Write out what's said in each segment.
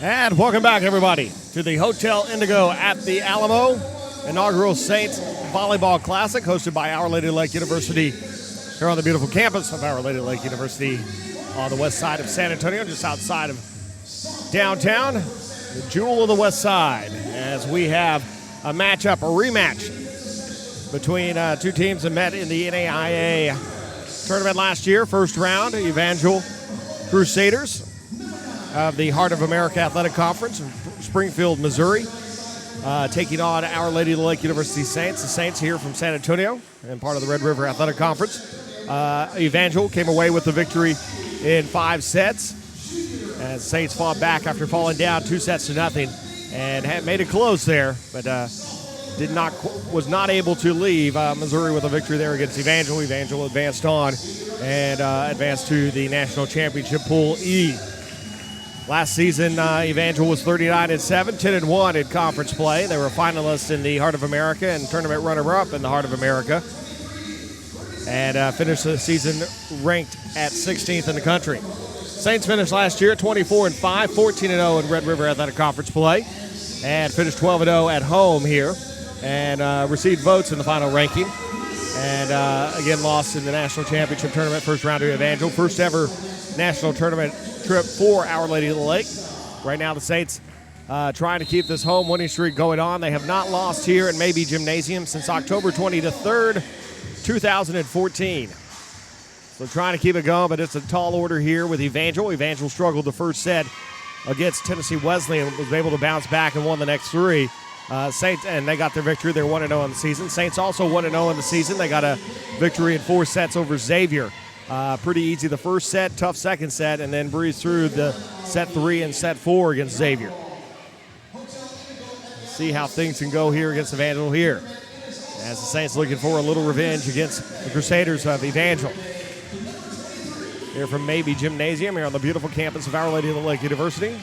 And welcome back, everybody, to the Hotel Indigo at the Alamo inaugural Saints Volleyball Classic, hosted by Our Lady of the Lake University here on the beautiful campus of Our Lady of the Lake University on the west side of San Antonio, just outside of downtown, the jewel of the west side, as we have a matchup, a rematch between two teams that met in the NAIA tournament last year. First round, Evangel Crusaders of the Heart of America Athletic Conference in Springfield, Missouri, taking on Our Lady of the Lake University Saints. The Saints here from San Antonio and part of the Red River Athletic Conference. Evangel came away with the victory in 5 sets as Saints fought back after falling down 2-0 and had made it close there, but was not able to leave Missouri with a victory there against Evangel. Evangel advanced on and advanced to the National Championship Pool E. Last season, Evangel was 39-7, 10-1 in conference play. They were finalists in the Heart of America and tournament runner-up in the Heart of America, and finished the season ranked at 16th in the country. Saints finished last year 24-5, 14-0 in Red River Athletic Conference play, and finished 12-0 at home here, and received votes in the final ranking, and again lost in the national championship tournament first round to Evangel. First ever national tournament trip for Our Lady of the Lake. Right now the Saints trying to keep this home winning streak going on. They have not lost here at Maybe Gymnasium since October 23rd, 2014. So trying to keep it going, but it's a tall order here with Evangel. Evangel struggled the first set against Tennessee Wesleyan, was able to bounce back and won the next 3. Saints, and they got their victory. They're 1-0 in the season. Saints also 1-0 in the season. They got a victory in 4 sets over Xavier. Pretty easy the first set, tough second set, and then breezed through the set 3 and set 4 against Xavier. See how things can go here against Evangel here, as the Saints looking for a little revenge against the Crusaders of Evangel. Here from Maybe Gymnasium here on the beautiful campus of Our Lady of the Lake University.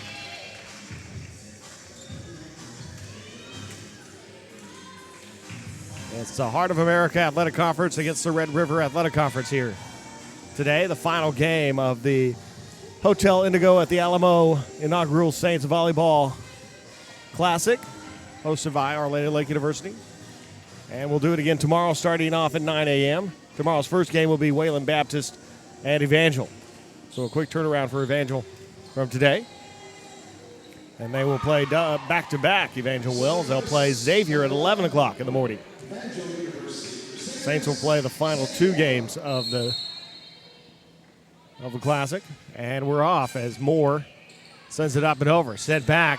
It's the Heart of America Athletic Conference against the Red River Athletic Conference here. Today, the final game of the Hotel Indigo at the Alamo inaugural Saints Volleyball Classic, hosted by Our Lady of the Lake University. And we'll do it again tomorrow, starting off at 9 a.m. Tomorrow's first game will be Wayland Baptist and Evangel. So a quick turnaround for Evangel from today. And they will play back-to-back, Evangel will. They'll play Xavier at 11 o'clock in the morning. Saints will play the final 2 games of the Classic, and we're off as Moore sends it up and over. Sent back,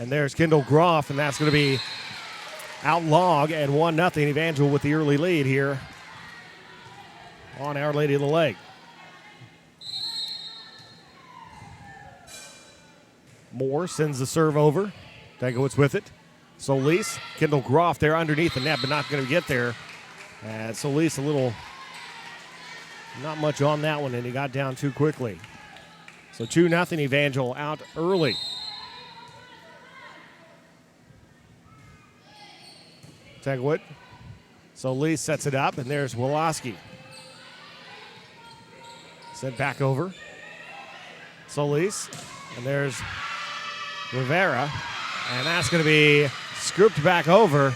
and there's Kendall Groff, and that's going to be outlawed at 1-0. Evangel with the early lead here on Our Lady of the Lake. Moore sends the serve over. Degowitz with it. Solis, Kendall Groff there underneath the net, but not going to get there. And Solis not much on that one, and he got down too quickly. So 2-0 Evangel out early. Degowitz. Solis sets it up, and there's Woloski. Sent back over. Solis, and there's Rivera, and that's going to be scooped back over.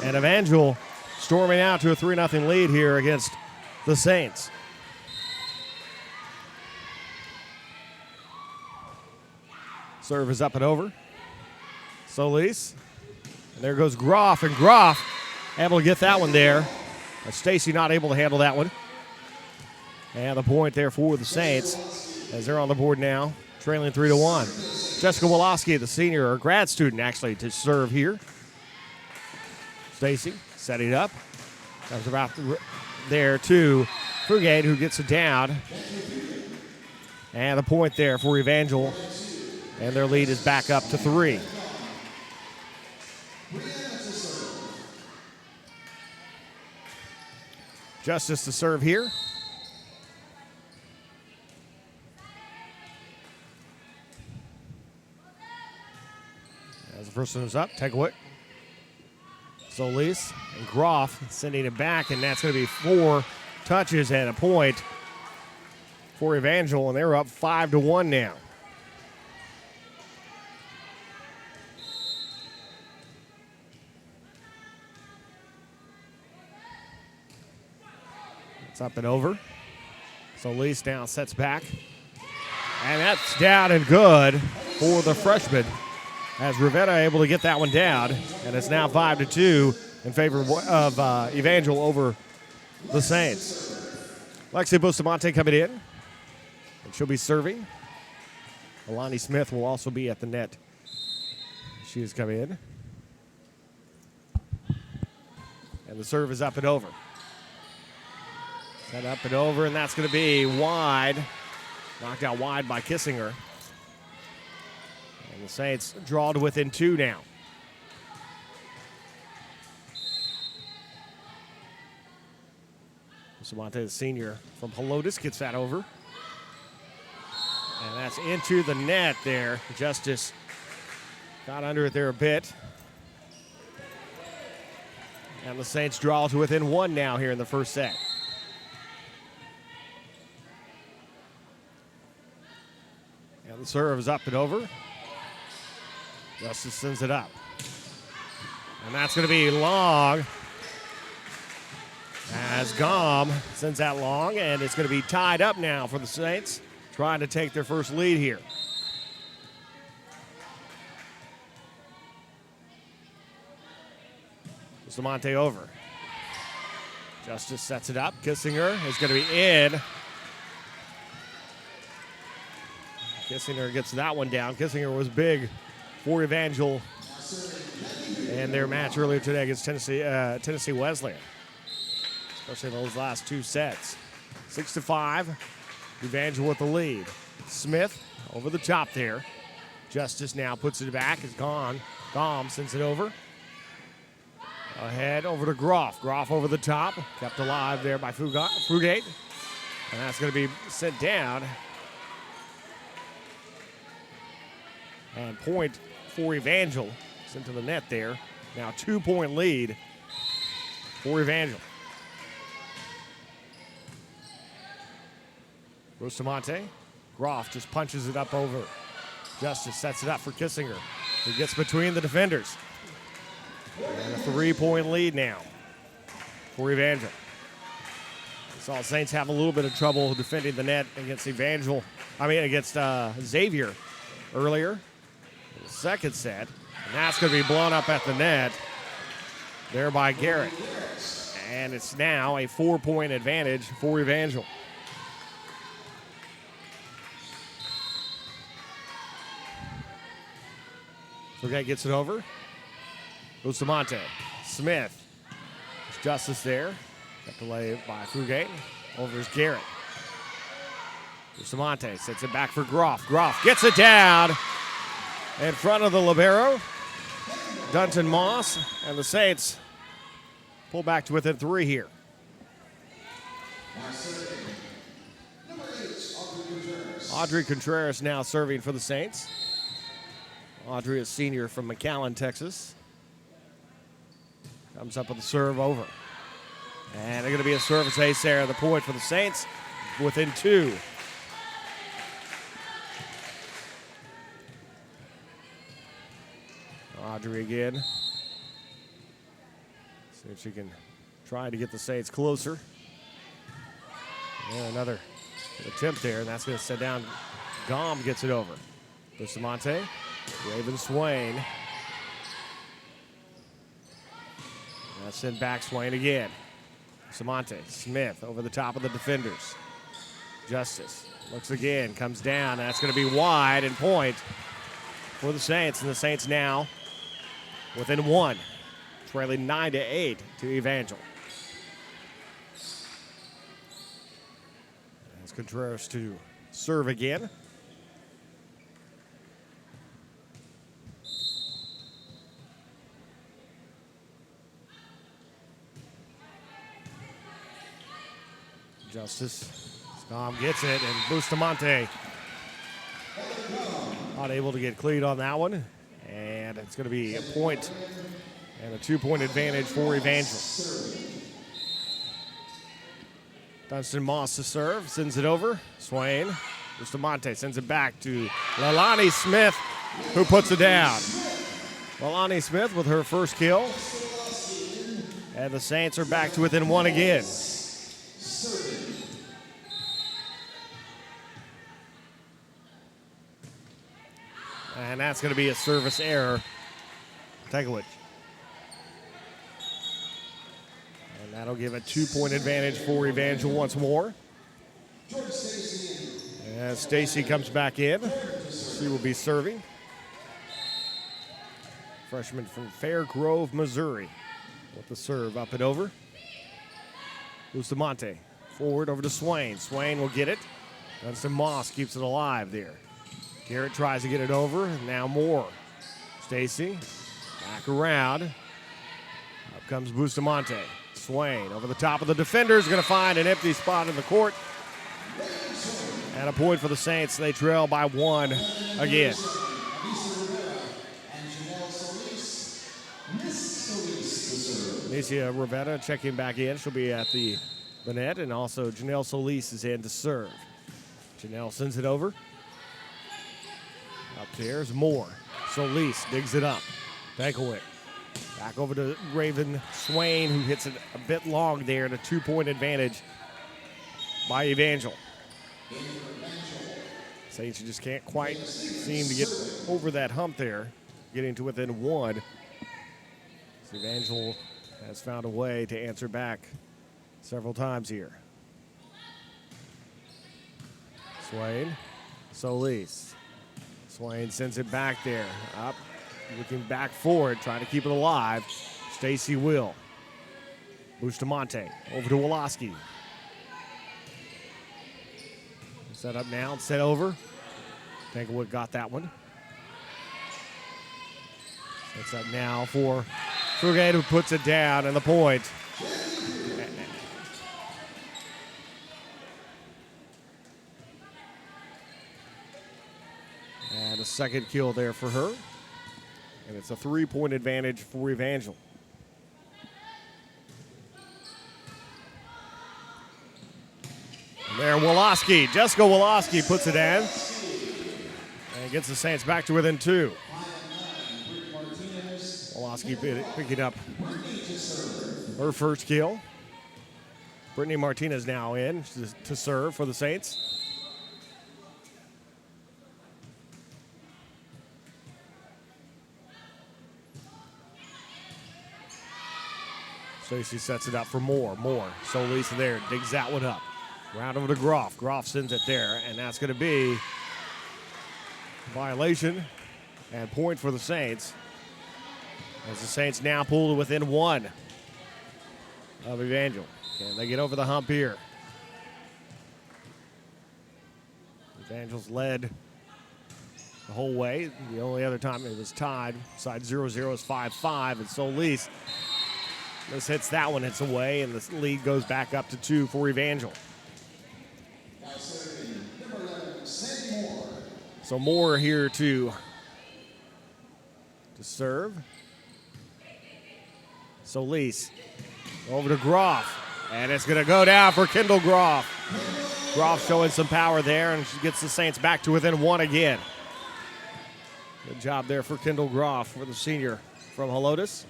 And Evangel storming out to a 3-0 lead here against the Saints. Serve is up and over. Solis. And there goes Groff, and Groff able to get that one there. Stacy not able to handle that one. And the point there for the Saints as they're on the board now, trailing 3-1. Jessica Woloski, the senior, or grad student actually, to serve here. Stacy setting up. Comes about there to Fugate, who gets it down. And the point there for Evangel. And their lead is back up to 3. Justice to serve here. As the first one is up, Degowitz. Solis and Groff sending it back, and that's going to be 4 touches and a point for Evangel, and they're up 5-1 now. It's up and over. So Lease now sets back. And that's down and good for the freshman, as Ravenna able to get that one down. And it's now 5-2 in favor of Evangel over the Saints. Lexi Bustamante coming in, and she'll be serving. Alani Smith will also be at the net. She is coming in. And the serve is up and over. Set up and over, and that's going to be wide. Knocked out wide by Kissinger. And the Saints draw to within 2 now. Bustamante, the senior from Helotes, gets that over. And that's into the net there. Justice got under it there a bit. And the Saints draw to within 1 now here in the first set. And the serve is up and over. Justice sends it up. And that's going to be long. As Gom sends that long, and it's going to be tied up now for the Saints, trying to take their first lead here. Bustamante over. Justice sets it up. Kissinger is going to be in. Kissinger gets that one down. Kissinger was big for Evangel in their match earlier today against Tennessee Wesleyan, especially in those last 2 sets. 6-5, Evangel with the lead. Smith over the top there. Justice now puts it back. It's gone. Gom sends it over. Ahead over to Groff. Groff over the top. Kept alive there by Fugate. And that's going to be sent down. And point for Evangel. It's into the net there. Now 2-point lead for Evangel. Bustamante. Groff just punches it up over. Justice sets it up for Kissinger. He gets between the defenders. And a 3-point lead now for Evangel. Saw Saints have a little bit of trouble defending the net against against Xavier earlier in the second set. And that's going to be blown up at the net there by Garrett. And it's now a 4-point advantage for Evangel. Okay, gets it over. Bustamante. Smith. There's Justice there. Kept away by Fugate. Over is Garrett. Bustamante sets it back for Groff. Groff gets it down in front of the libero. Dunton Moss and the Saints pull back to within 3 here. Audrey Contreras now serving for the Saints. Audrey is senior from McAllen, Texas. Comes up with the serve over. And they're going to be a service ace there. The point for the Saints within 2. Audrey again. See if she can try to get the Saints closer. And another attempt there, and that's going to set down. Gom gets it over. Bustamante. Raven Swain. That's sent back Swain again. Bustamante. Smith over the top of the defenders. Justice looks again, comes down. That's going to be wide and point for the Saints. And the Saints now within 1, trailing 9-8 to Evangel. As Contreras to serve again. Justice. Scom gets it, and Bustamante not able to get clean on that one. And it's going to be a point and a 2-point advantage for Evangel. Dunstan Moss to serve, sends it over. Swain. Bustamante sends it back to Leilani Smith, who puts it down. Leilani Smith with her first kill. And the Saints are back to within 1 again. And that's going to be a service error. Tegowich. And that'll give a 2-point advantage for Evangel once more. As Stacy comes back in, she will be serving. Freshman from Fair Grove, Missouri. With the serve up and over. Bustamante. Forward over to Swain. Swain will get it. Dunstan Moss keeps it alive there. Garrett tries to get it over. Now Moore. Stacy. Back around. Up comes Bustamante. Swain over the top of the defenders. Going to find an empty spot in the court. And a point for the Saints. They trail by 1 again. Anicia Rivetta checking back in. She'll be at the net. And also Janelle Solis is in to serve. Janelle sends it over. Up there's Moore. Solis digs it up. Dankowick. Back over to Raven Swain, who hits it a bit long there, and a 2-point advantage by Evangel. Saints just can't quite seem to get over that hump there, getting to within 1. So Evangel has found a way to answer back several times here. Swain, Solis. Swain sends it back there. Up, looking back forward, trying to keep it alive. Stacy will. Bustamante over to Woloski. Set up now, set over. Tankerwood got that one. Sets up now for Frugat, who puts it down, and the point. And a second kill there for her. And it's a 3-point advantage for Evangel. And there, Woloski. Jessica Woloski puts it in. And gets the Saints back to within 2. Woloski picking up her first kill. Brittany Martinez now in to serve for the Saints. Stacy sets it up for Moore. Solis there, digs that one up. Round over to Groff. Groff sends it there, and that's going to be a violation and point for the Saints. As the Saints now pull to within 1 of Evangel. Can they get over the hump here? Evangel's led the whole way. The only other time it was tied, side 0-0 is 5-5, and Solis. This hits that one, hits away, and the lead goes back up to 2 for Evangel. So Moore here to serve. Solis over to Groff, and it's going to go down for Kendall Groff. Groff showing some power there, and she gets the Saints back to within 1 again. Good job there for Kendall Groff, for the senior from Helotes.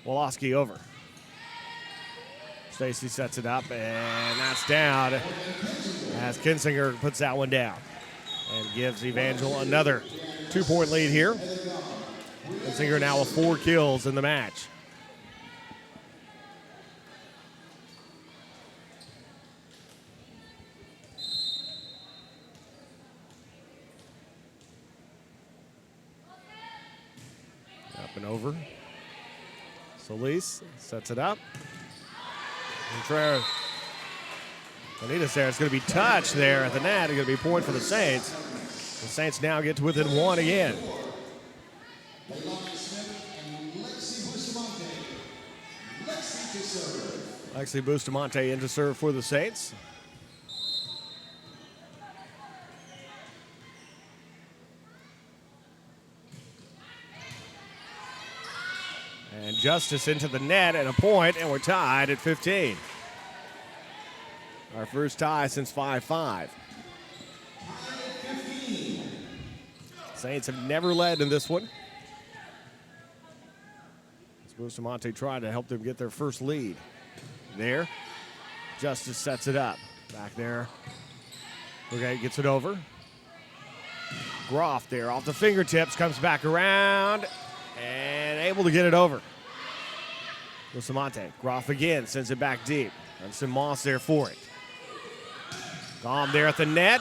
Woloski over. Stacy sets it up, and that's down as Kinsinger puts that one down and gives Evangel another 2-point lead here. Kinsinger now with 4 kills in the match. Up and over. Solis sets it up. Juanita's there. It's going to be touched there at the net. It's going to be a point for the Saints. The Saints now get to within 1 again. Lexi Bustamante in to serve for the Saints. And Justice into the net and a point, and we're tied at 15. Our first tie since 5-5. Saints have never led in this one. Bustamante tried to help them get their first lead. There, Justice sets it up. Back there, okay, gets it over. Groff there off the fingertips, comes back around and able to get it over. Bustamante. Groff again, sends it back deep. And some Moss there for it. Gom there at the net,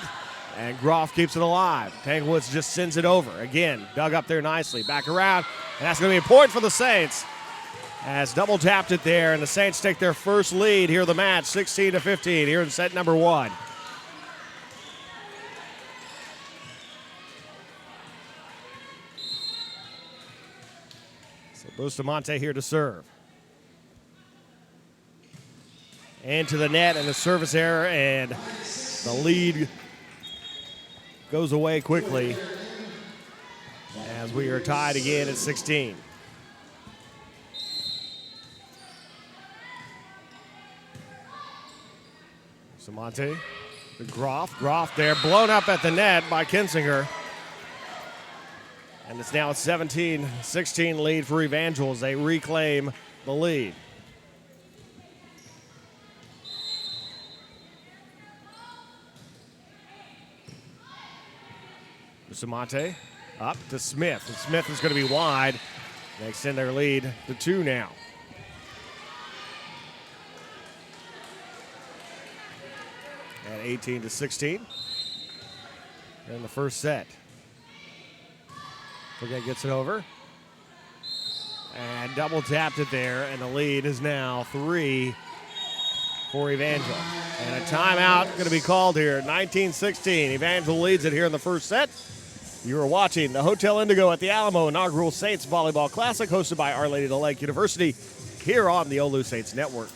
and Groff keeps it alive. Tanglewoods just sends it over. Again, dug up there nicely. Back around, and that's going to be a point for the Saints. As double tapped it there, and the Saints take their first lead here in the match, 16-15, here in set number 1. So Bustamante here to serve. Into the net, and the service error, and the lead goes away quickly as we are tied again at 16. Bustamante, the Groff there, blown up at the net by Kinsinger. And it's now a 17-16 lead for Evangel as they reclaim the lead. Bustamante up to Smith, and Smith is going to be wide. They extend their lead to 2 now. At 18-16 in the first set. Forget gets it over. And double tapped it there, and the lead is now 3 for Evangel. And a timeout going to be called here, 19-16. Evangel leads it here in the first set. You are watching the Hotel Indigo at the Alamo inaugural Saints Volleyball Classic, hosted by Our Lady of the Lake University, here on the OLLU Saints Network.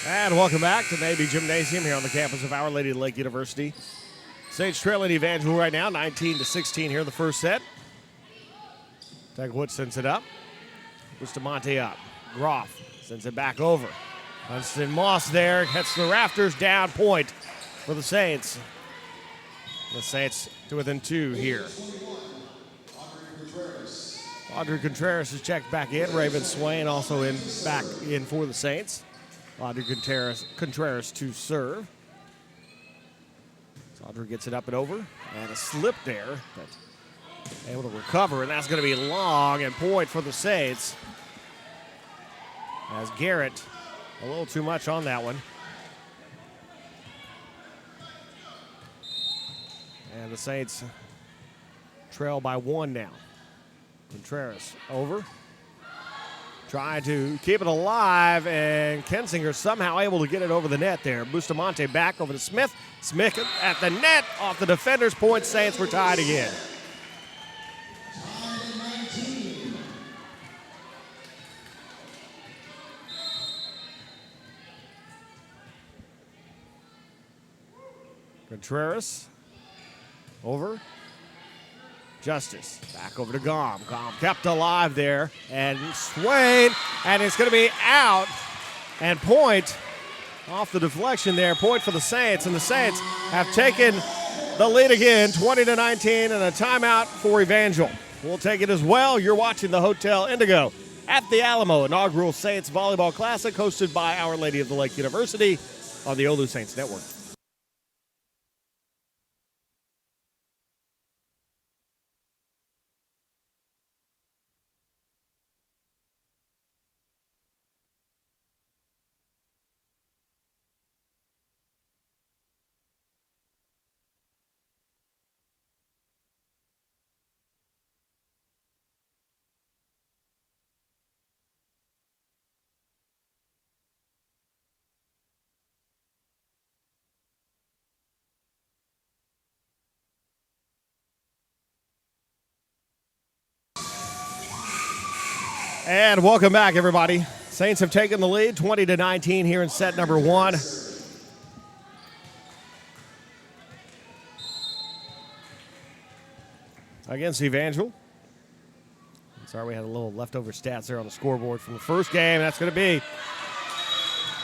And welcome back to Navy Gymnasium here on the campus of Our Lady of the Lake University. Saints trailing Evangel right now, 19-16 here in the first set. Tanglewoods sends it up. Bustamante up. Groff sends it back over. Dunstan Moss there, gets the rafters down, point for the Saints. The Saints to within 2 here. Audrey Contreras is checked back in. Raven Swain also back in for the Saints. Audrey Contreras to serve. So Audrey gets it up and over. And a slip there, but able to recover. And that's going to be long and point for the Saints. As Garrett, a little too much on that one. And the Saints trail by 1 now. Contreras over. Trying to keep it alive, and Kinsinger somehow able to get it over the net there. Bustamante back over to Smith. Smith at the net, off the defender's point. Saints were tied again. Contreras over. Justice back over to Gom. Gom kept alive there, and Swain, and it's going to be out, and point off the deflection there. Point for the Saints, and the Saints have taken the lead again, 20-19, and a timeout for Evangel. We'll take it as well. You're watching the Hotel Indigo at the Alamo inaugural Saints Volleyball Classic, hosted by Our Lady of the Lake University on the OLLU Saints Network. And welcome back, everybody. Saints have taken the lead 20-19 here in set number one. Against Evangel. Sorry, we had a little leftover stats there on the scoreboard from the first game. That's going to be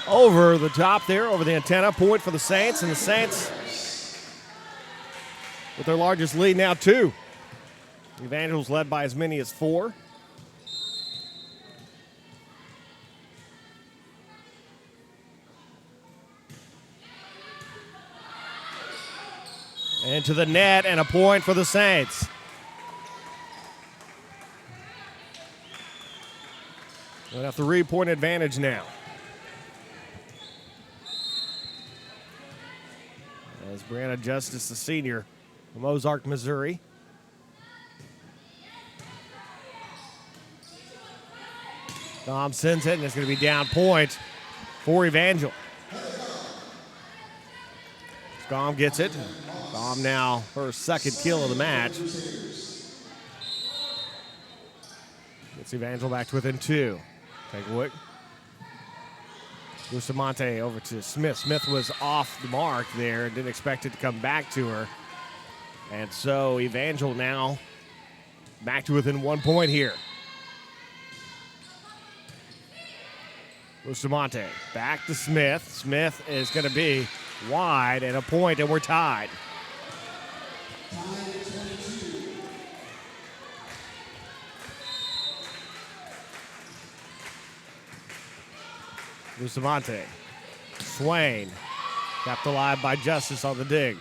over the top there, over the antenna. Point for the Saints, and the Saints with their largest lead now, 2. Evangel's led by as many as 4. Into the net, and a point for the Saints. We'll have 3-point advantage now. As Brianna Justice, the senior from Ozark, Missouri. Dom sends it, and it's going to be down point for Evangel. Dom gets it. Dom now her second kill of the match. Gets Evangel back to within 2. Take a look. Bustamante over to Smith. Smith was off the mark there and didn't expect it to come back to her. And so Evangel now back to within 1 point here. Bustamante back to Smith. Smith is going to be wide and a point, and we're tied. Bustamante. Swain. Kept alive by Justice on the dig.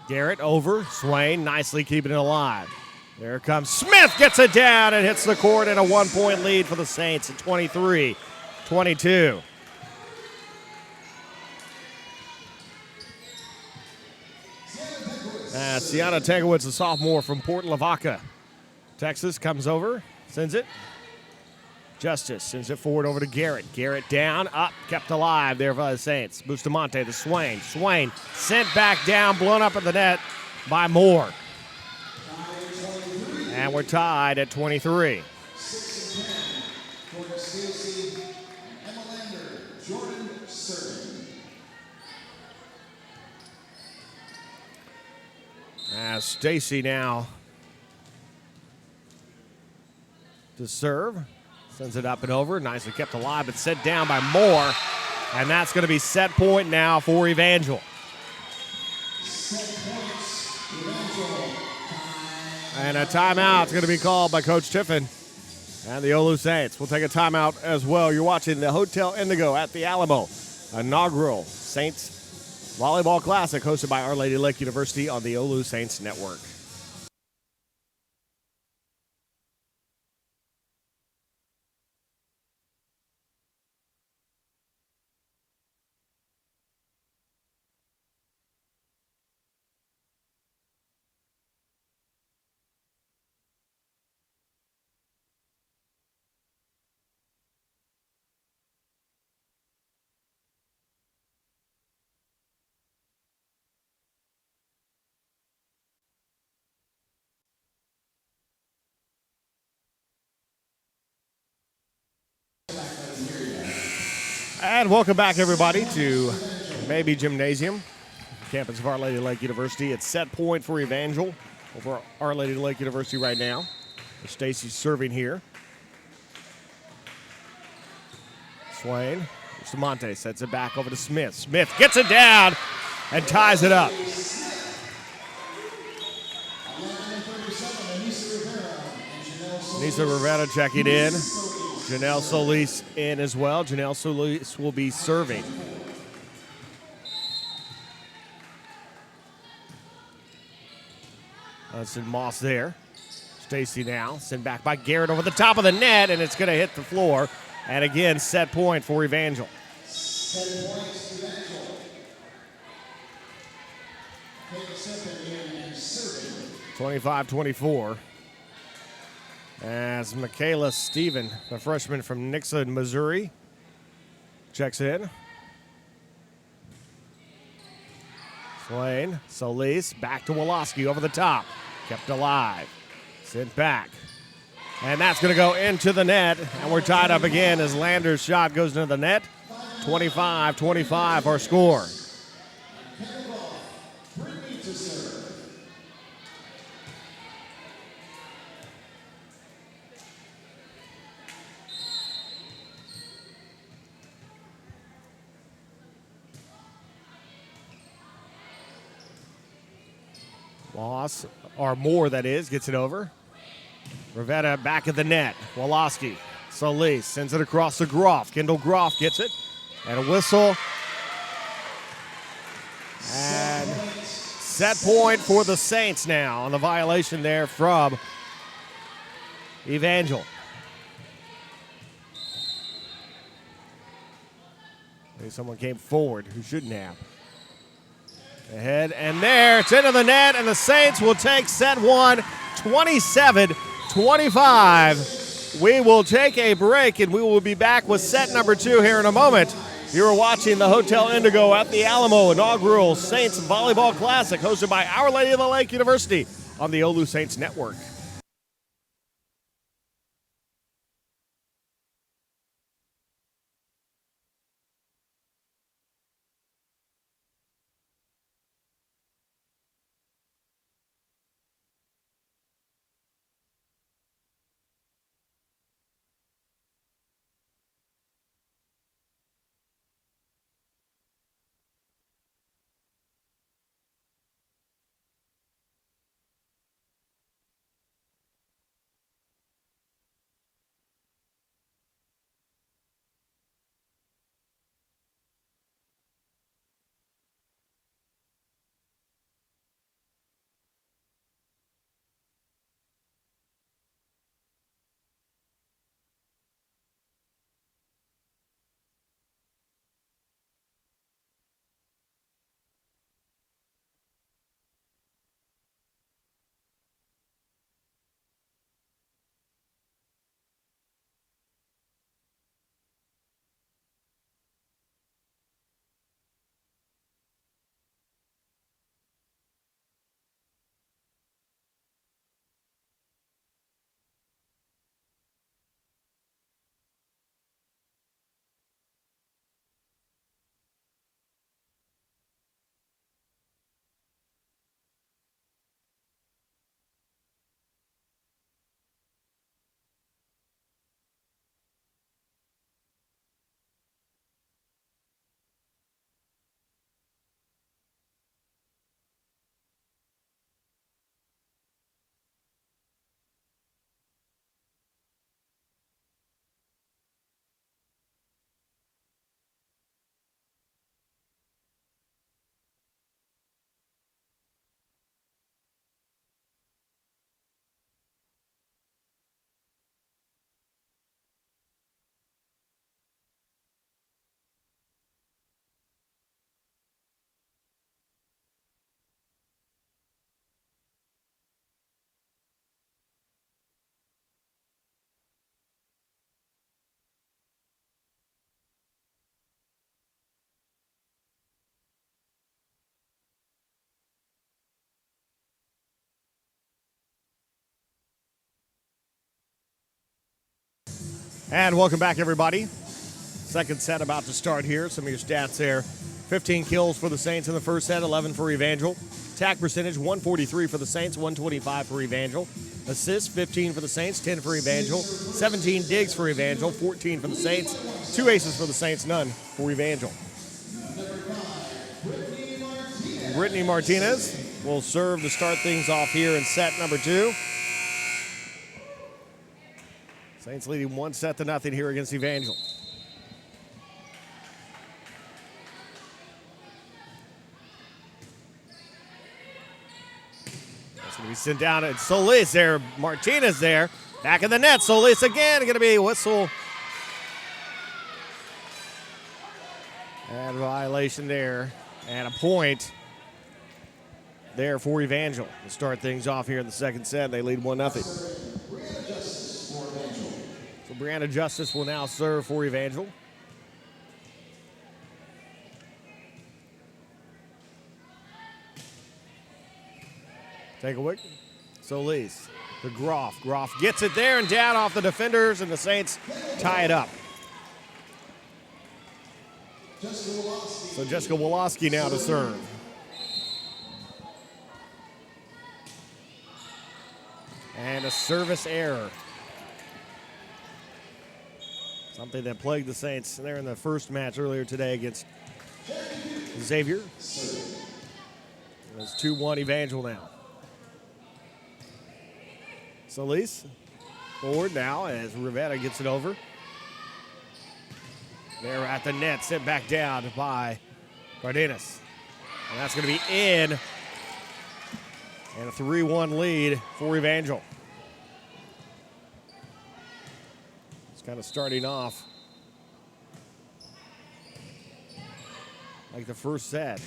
Garrett over. Swain nicely keeping it alive. There comes Smith. Gets it down and hits the court, and a 1-point lead for the Saints at 23-22. Sienna Tegowitz, a sophomore from Port Lavaca, Texas, comes over, sends it. Justice sends it forward over to Garrett. Garrett down, up, kept alive there by the Saints. Bustamante to Swain. Swain sent back down, blown up at the net by Moore. And we're tied at 23. As Stacy now to serve. Sends it up and over. Nicely kept alive, but set down by Moore. And that's going to be set point now for Evangel. And a timeout is going to be called by Coach Tiffin and the OLLU Saints. We'll take a timeout as well. You're watching the Hotel Indigo at the Alamo inaugural Saints Volleyball Classic hosted by Our Lady Lake University on the OLLU Saints Network. And welcome back, everybody, to Maybe Gymnasium, campus of Our Lady Lake University. It's set point for Evangel over Our Lady Lake University right now. Stacy's serving here. Swain. Bustamante sets it back over to Smith. Smith gets it down and ties it up. Nisa Rivera checking in. Janelle Solis in as well. Janelle Solis will be serving. Hudson Moss there. Stacy now. Sent back by Garrett over the top of the net, and it's going to hit the floor. And again, set point for Evangel. 25-24. As Michaela Stephen, the freshman from Nixon, Missouri, checks in. Swain, Solis, back to Woloski over the top. Kept alive. Sent back. And that's going to go into the net. And we're tied up again as Lander's shot goes into the net. 25-25 our score. Loss, or Moore that is, gets it over. Rivetta back at the net. Woloski, Solis sends it across to Groff. Kendall Groff gets it. And a whistle. And set point for the Saints now on the violation there from Evangel. Maybe someone came forward who shouldn't have. Ahead and there, it's into the net, and the Saints will take set one, 27-25. We will take a break, and we will be back with set number two here in a moment. You're watching the Hotel Indigo at the Alamo inaugural Saints Volleyball Classic, hosted by Our Lady of the Lake University on the OLLU Saints Network. And welcome back, everybody. Second set about to start here. Some of your stats there. 15 kills for the Saints in the first set, 11 for Evangel. Attack percentage, 143 for the Saints, 125 for Evangel. Assists, 15 for the Saints, 10 for Evangel. 17 digs for Evangel, 14 for the Saints. 2 aces for the Saints, none for Evangel. Brittany Martinez will serve to start things off here in set number two. Saints leading 1-0 here against Evangel. That's going to be sent down at Solis there. Martinez there. Back in the net. Solis again. Going to be a whistle. And a violation there. And a point there for Evangel to start things off here in the second set. They lead 1-0. So Brianna Justice will now serve for Evangel. Take a look. Solis to Groff. Groff gets it there and down off the defenders, and the Saints tie it up. So Jessica Woloski now to serve. And a service error. Something that plagued the Saints there in the first match earlier today against Xavier. It's 2-1 Evangel now. Solis forward now as Rivera gets it over. They're at the net, sent back down by Cardenas. And that's going to be in. And a 3-1 lead for Evangel. It's kind of starting off like the first set.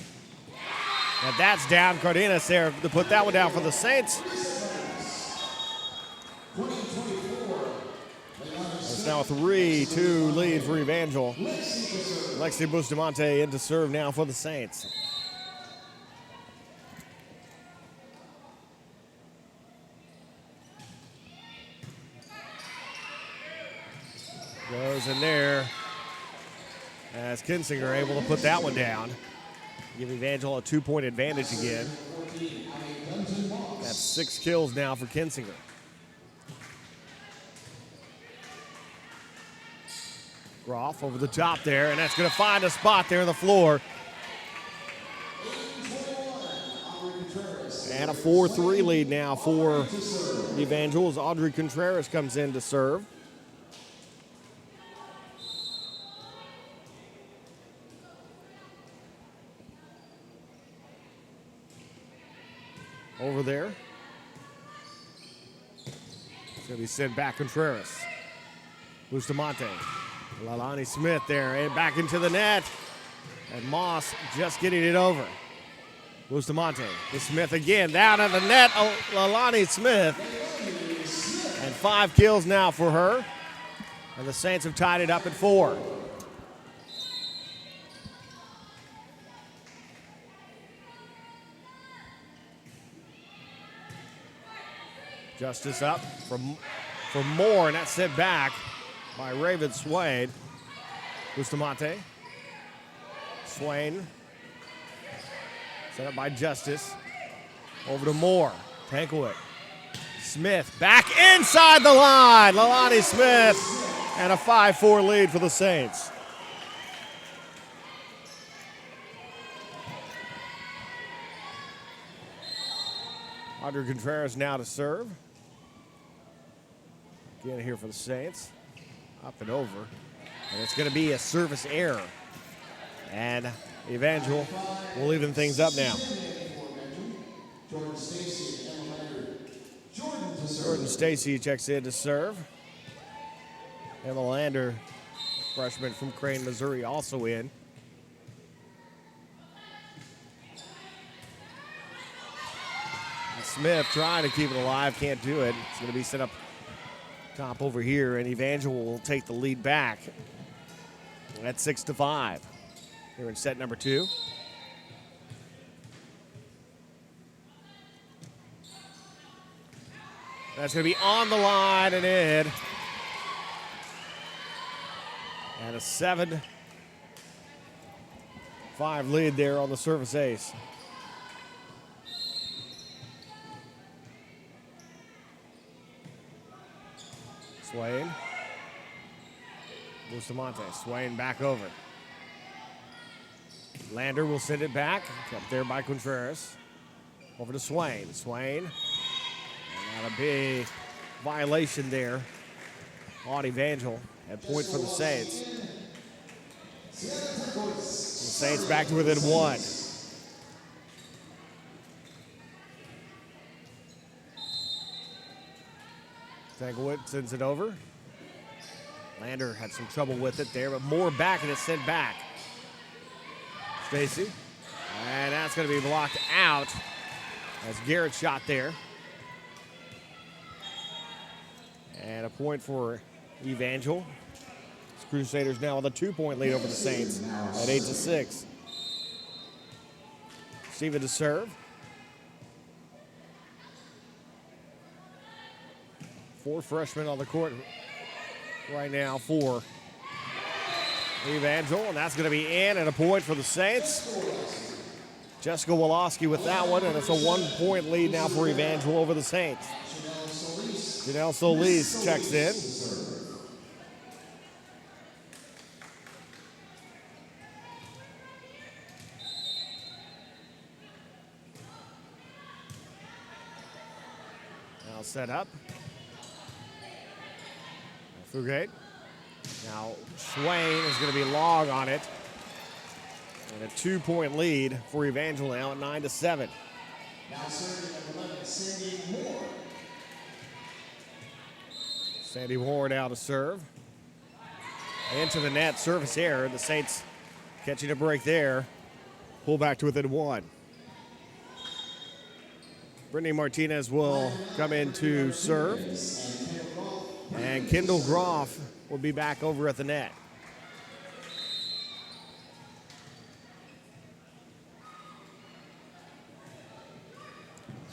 And that's down. Cardenas there to put that one down for the Saints. It's now a 3-2 lead for Evangel. Lexi Bustamante in to serve now for the Saints. Goes in there as Kinsinger able to put that one down. Give Evangel a 2-point advantage again. That's 6 kills now for Kinsinger. Groff over the top there, and that's going to find a spot there on the floor. And a 4-3 lead now for Evangel as Audrey Contreras comes in to serve. Over there. It's going to be sent back Contreras. Bustamante. Lalani Smith there and back into the net. And Moss just getting it over. Bustamante to Smith again. Down at the net. Oh, Lalani Smith. And 5 kills now for her. And the Saints have tied it up at 4. Justice up for more, and that's sent back by Raven Swain. Bustamante. Swain. Set up by Justice. Over to Moore. Tankowit. Smith back inside the line. Lalani Smith. And a 5-4 lead for the Saints. Audrey Contreras now to serve. Again here for the Saints. Up and over. And it's going to be a service error. And Evangel will even things up now. Jordan Stacy checks in to serve. Emma Lander, freshman from Crane, Missouri, also in. And Smith trying to keep it alive, can't do it. It's going to be set up top over here, and Evangel will take the lead back at 6-5 here in set number 2. That's going to be on the line and in. And a 7-5 lead there on the service ace. Swain. Bustamante. Swain back over. Lander will send it back. Kept there by Contreras. Over to Swain. Swain. And not a big violation there on Evangel. At point for the Saints. The Saints back to within 1. Tankowit sends it over. Lander had some trouble with it there, but more back, and it's sent back. Stacy. And that's going to be blocked out as Garrett shot there. And a point for Evangel. Crusaders now with a 2-point lead over the Saints at 8-6. Steven to serve. 4 freshmen on the court right now for Evangel, and that's going to be in and a point for the Saints. Jessica Woloski with that one, and it's a 1-point lead now for Evangel over the Saints. Janelle Solis checks in. Now set up. Fugate. Now Swain is going to be long on it. And a 2-point lead for Evangel now at 9-7. Now serving at 11, Sandy Moore. Sandy Moore now to serve. Into the net, service error. The Saints catching a break there. Pull back to within 1. Brittany Martinez will come in to serve. And Kendall Groff will be back over at the net.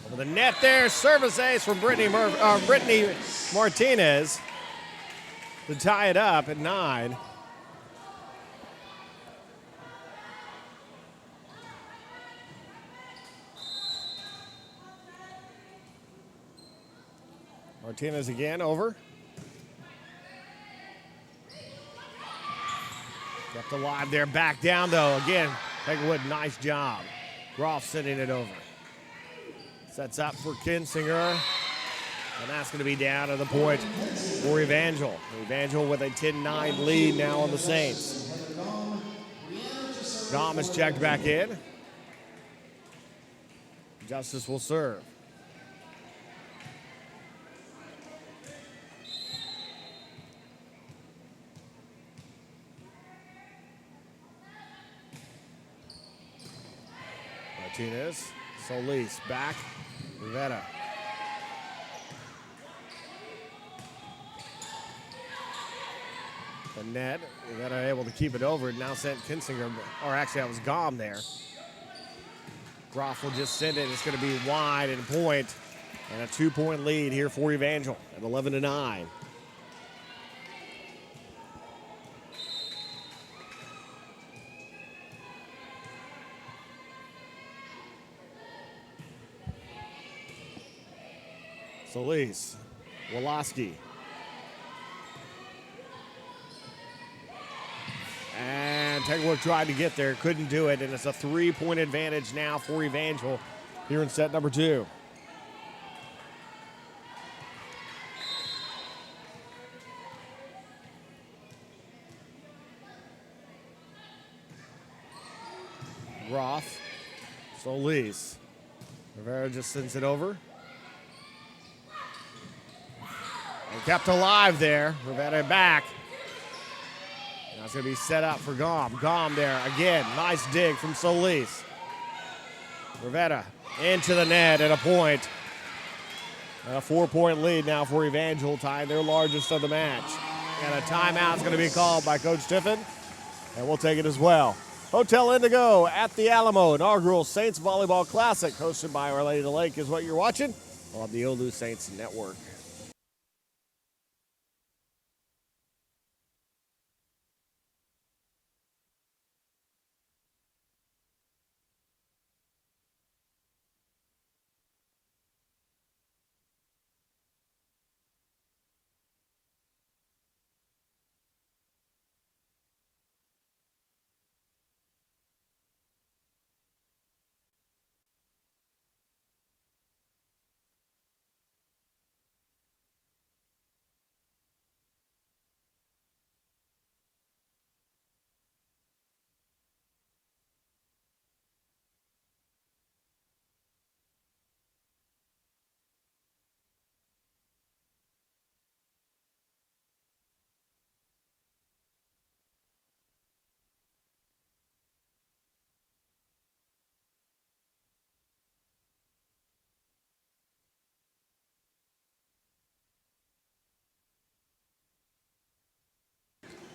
Over the net there, service ace from Brittany Martinez to tie it up at 9. Martinez again over. Kept alive there, back down though. Again, Pegwood, nice job. Groff sending it over. Sets up for Kinsinger. And that's going to be down to the point for Evangel. Evangel with a 10-9 lead now on the Saints. Dom is checked back in. Justice will serve. Martinez, Solis back, Rivera. The net, Rivera able to keep it over, now sent Kinsinger, or actually that was Gom there. Groff will just send it, it's gonna be wide and point, and a 2-point lead here for Evangel at 11-9. Solis, Woloski. And Tegwood tried to get there, couldn't do it, and it's a 3-point advantage now for Evangel here in set number 2. Groff, Solis. Rivera just sends it over. And kept alive there. Rivera back. Now it's going to be set up for Gom. Gom there again. Nice dig from Solis. Rivera into the net at a point. And a 4-point lead now for Evangel, tying their largest of the match. And a timeout is going to be called by Coach Tiffin, and we'll take it as well. Hotel Indigo at the Alamo, inaugural Saints Volleyball Classic, hosted by Our Lady of the Lake, is what you're watching on the OLLU Saints Network.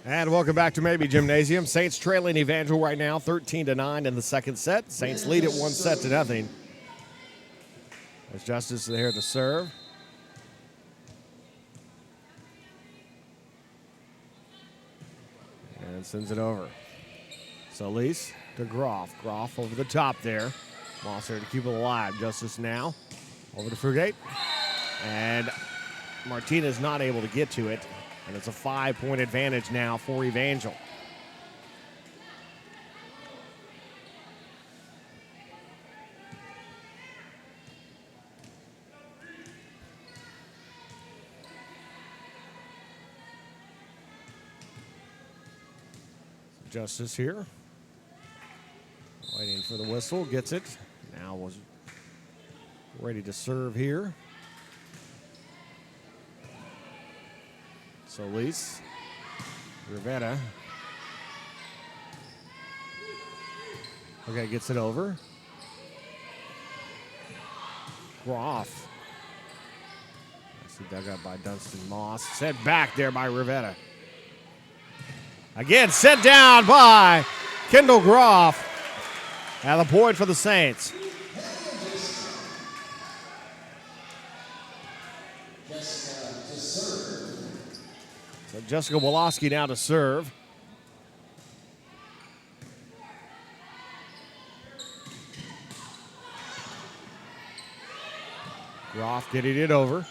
And welcome back to Maybe Gymnasium. Saints trailing Evangel right now, 13-9 in the second set. Saints lead it 1-0. As Justice is here to serve. and sends it over. Solis to Groff. Groff over the top there. Moss there to keep it alive. Justice now over to Fugate. And Martinez not able to get to it. And it's a 5-point advantage now for Evangel. Justice here. Waiting for the whistle. Gets it. Now was ready to serve here. Solis. Rivera. Okay, gets it over. Groff. Nicely dug up by Dunstan Moss. Set back there by Rivera. Again, set down by Kendall Groff. And the point for the Saints. So Jessica Woloski now to serve. Groff getting it over.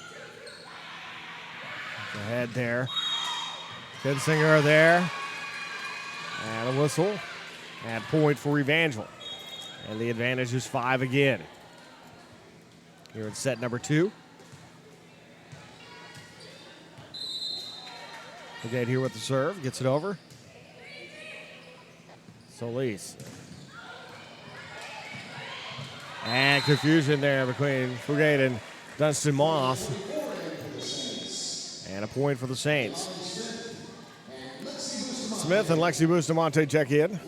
Ahead there. Kinsinger there. And a whistle. And point for Evangel. And the advantage is 5 again. Here in set number 2. Fugate here with the serve. Gets it over. Solis. And confusion there between Fugate and Dunstan Moss. And a point for the Saints. Smith and Lexi Bustamante check in.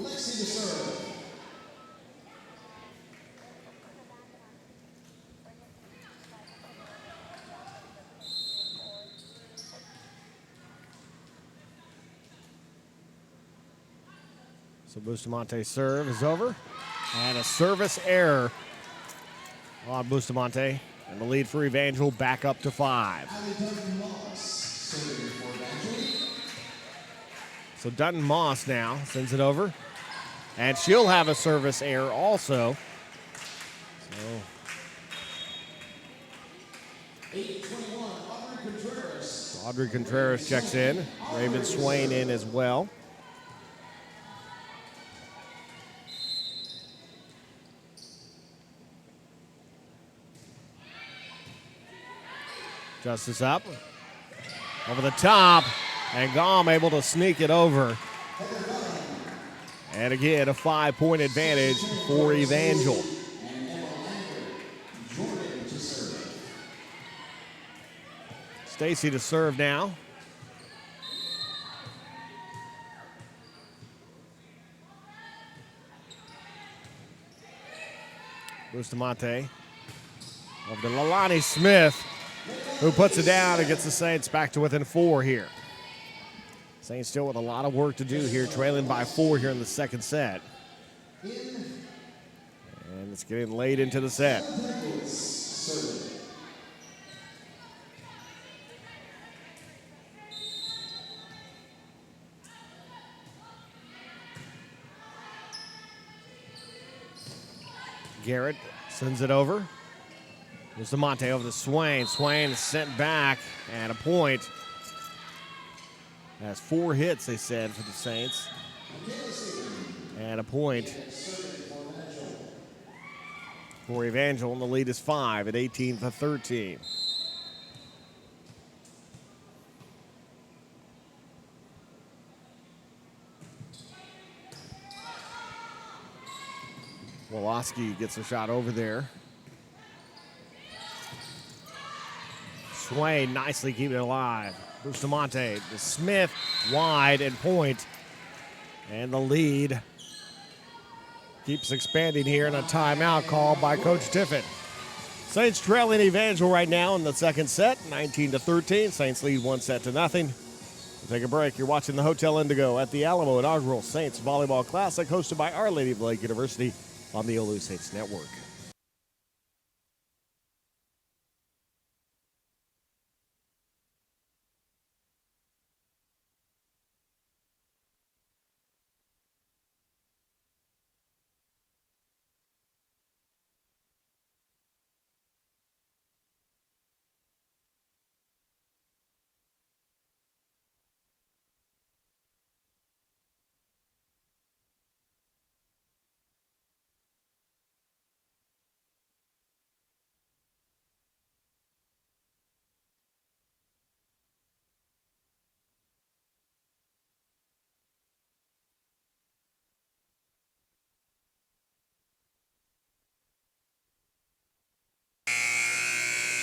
So Bustamante's serve is over. And a service error on Bustamante. And the lead for Evangel back up to 5. So Dutton Moss now sends it over. And she'll have a service error also. So Audrey Contreras checks in. Raven Swain in as well. Justice up. Over the top. And Gom able to sneak it over. And again, a 5-point advantage for Evangel. Stacy to serve now. Bustamante. Over to Lalani Smith, who puts it down and gets the Saints back to within 4 here. Saints still with a lot of work to do here, trailing by 4 here in the second set. And it's getting late into the set. Garrett sends it over. There's Monte over to Swain. Swain is sent back, and a point. Has 4 hits, they said, for the Saints. And a point for Evangel, and the lead is 5 at 18-13. Woloski gets a shot over there. Swain nicely keeping it alive. Bustamante to Smith, wide and point. And the lead keeps expanding here in a timeout called by Coach Tiffin. Saints trailing Evangel right now in the second set, 19-13. Saints lead 1-0. We'll take a break. You're watching the Hotel Indigo at the Alamo inaugural Saints Volleyball Classic, hosted by Our Lady of Lake University on the OLLU Saints Network.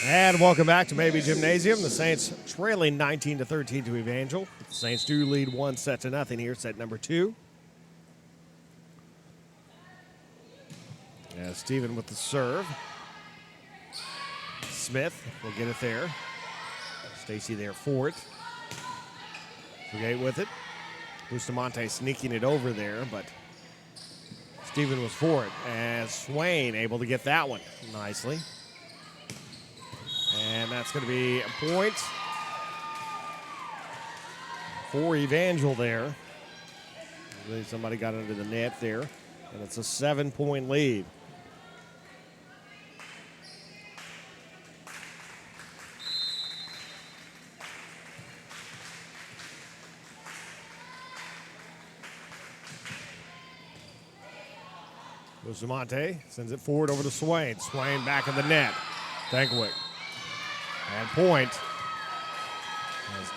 And welcome back to Maybe Gymnasium. The Saints trailing 19-13 to Evangel. The Saints do lead 1-0 here, set number 2. Yeah, Steven with the serve. Smith will get it there. Stacy there for it. Brigade with it. Bustamante sneaking it over there, but Steven was for it. As Swain able to get that one nicely. And that's going to be a point for Evangel there. I believe somebody got under the net there. And it's a 7-point lead. Bustamante sends it forward over to Swain. Swain back in the net. Tankovic. And point. Has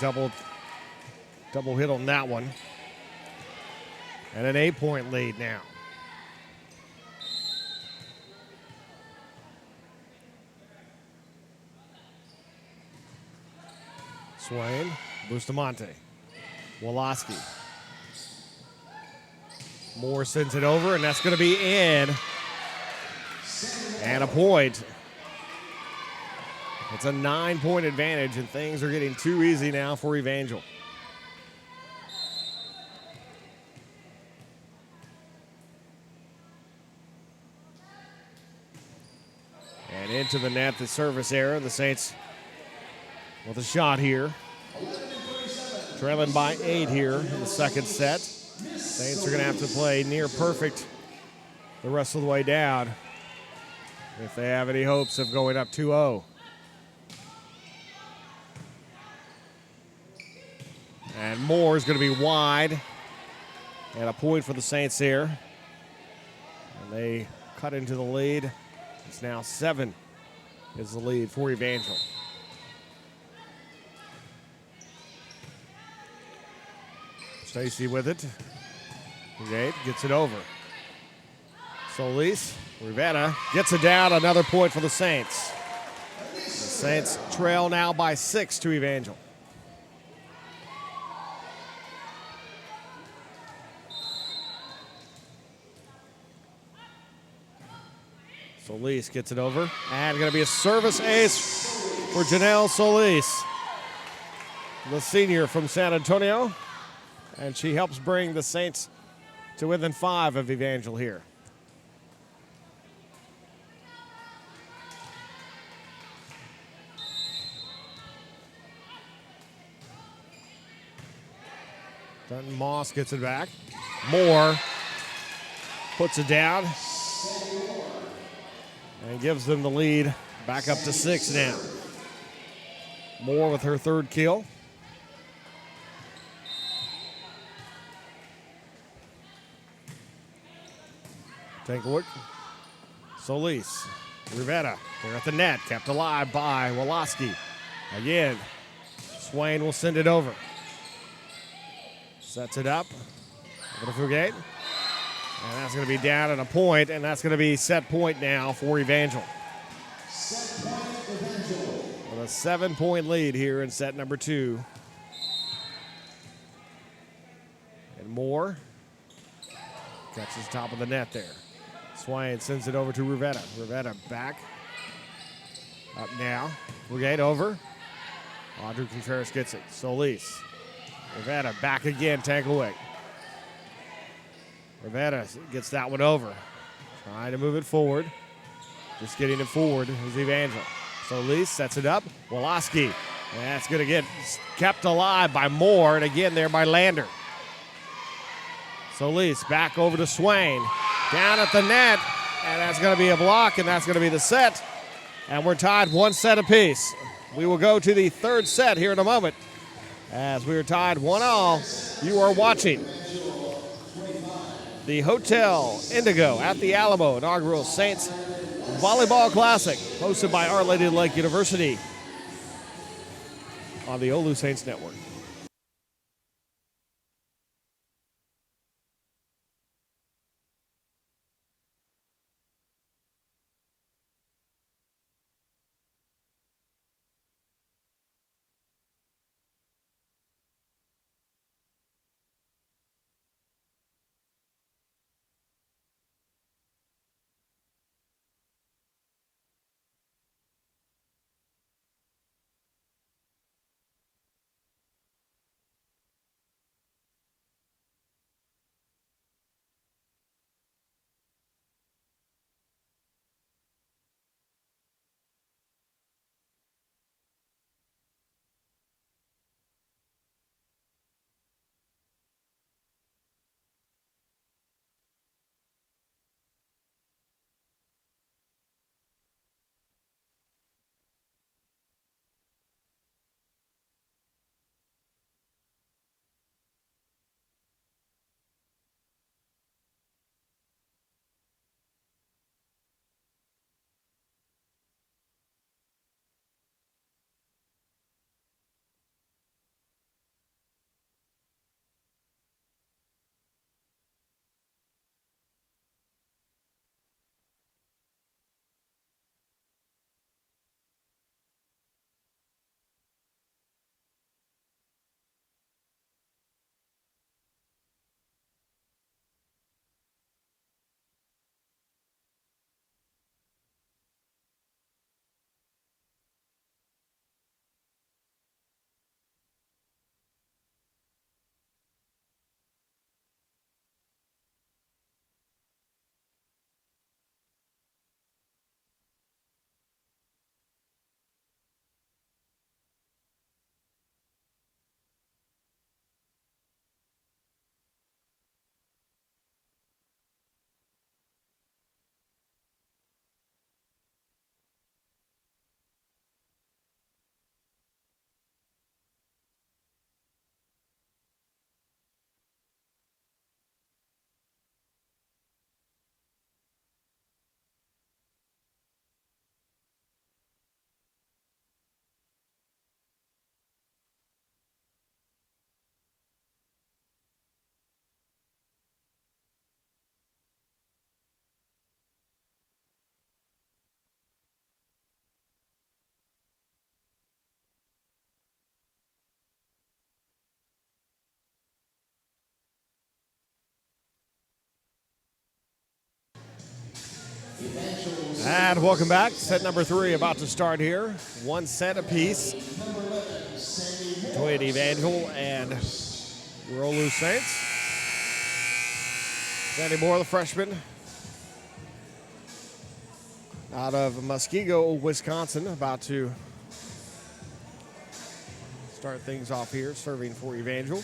double hit on that one. And an 8-point lead now. Swain, Bustamante, Woloski. Moore sends it over, and that's going to be in. And a point. It's a 9-point advantage, and things are getting too easy now for Evangel. And into the net, the service error. The Saints with a shot here. Trailing by 8 here in the second set. Saints are going to have to play near perfect the rest of the way down if they have any hopes of going up 2-0. And Moore is going to be wide. And a point for the Saints here. And they cut into the lead. It's now 7 is the lead for Evangel. Stacy with it. Brigade gets it over. Solis, Rivera gets it down. Another point for the Saints. The Saints trail now by 6 to Evangel. Solis gets it over. And going to be a service ace for Janelle Solis, the senior from San Antonio. And she helps bring the Saints to within 5 of Evangel here. Dunton Moss gets it back. Moore puts it down and gives them the lead back up to 6 now. Moore with her 3rd kill. Tankovic, Solis, Rivera, they're at the net, kept alive by Woloski. Again, Swain will send it over. Sets it up, over to Fugate. And that's going to be down at a point, and that's going to be set point now for Evangel. With a 7-point lead here in set number 2. And Moore catches top of the net there. Swain sends it over to Rivera. Rivera back. Up now. Brigade over. Audrey Contreras gets it. Solis. Rivera back again. Tankovic. Rivera gets that one over. Trying to move it forward. Just getting it forward is Evangel. Solis sets it up. Woloski. And that's going to get kept alive by Moore. And again there by Lander. Solis back over to Swain. Down at the net, and that's going to be a block, and that's going to be the set. And we're tied 1 set apiece. We will go to the 3rd set here in a moment. As we are tied 1-1, you are watching the Hotel Indigo at the Alamo inaugural Saints Volleyball Classic, hosted by Our Lady of Lake University on the OLLU Saints Network. And welcome back. Set number 3 about to start here. 1 set apiece between Evangel and OLLU Saints. Sandy Moore, the freshman, out of Muskego, Wisconsin, about to start things off here, serving for Evangel.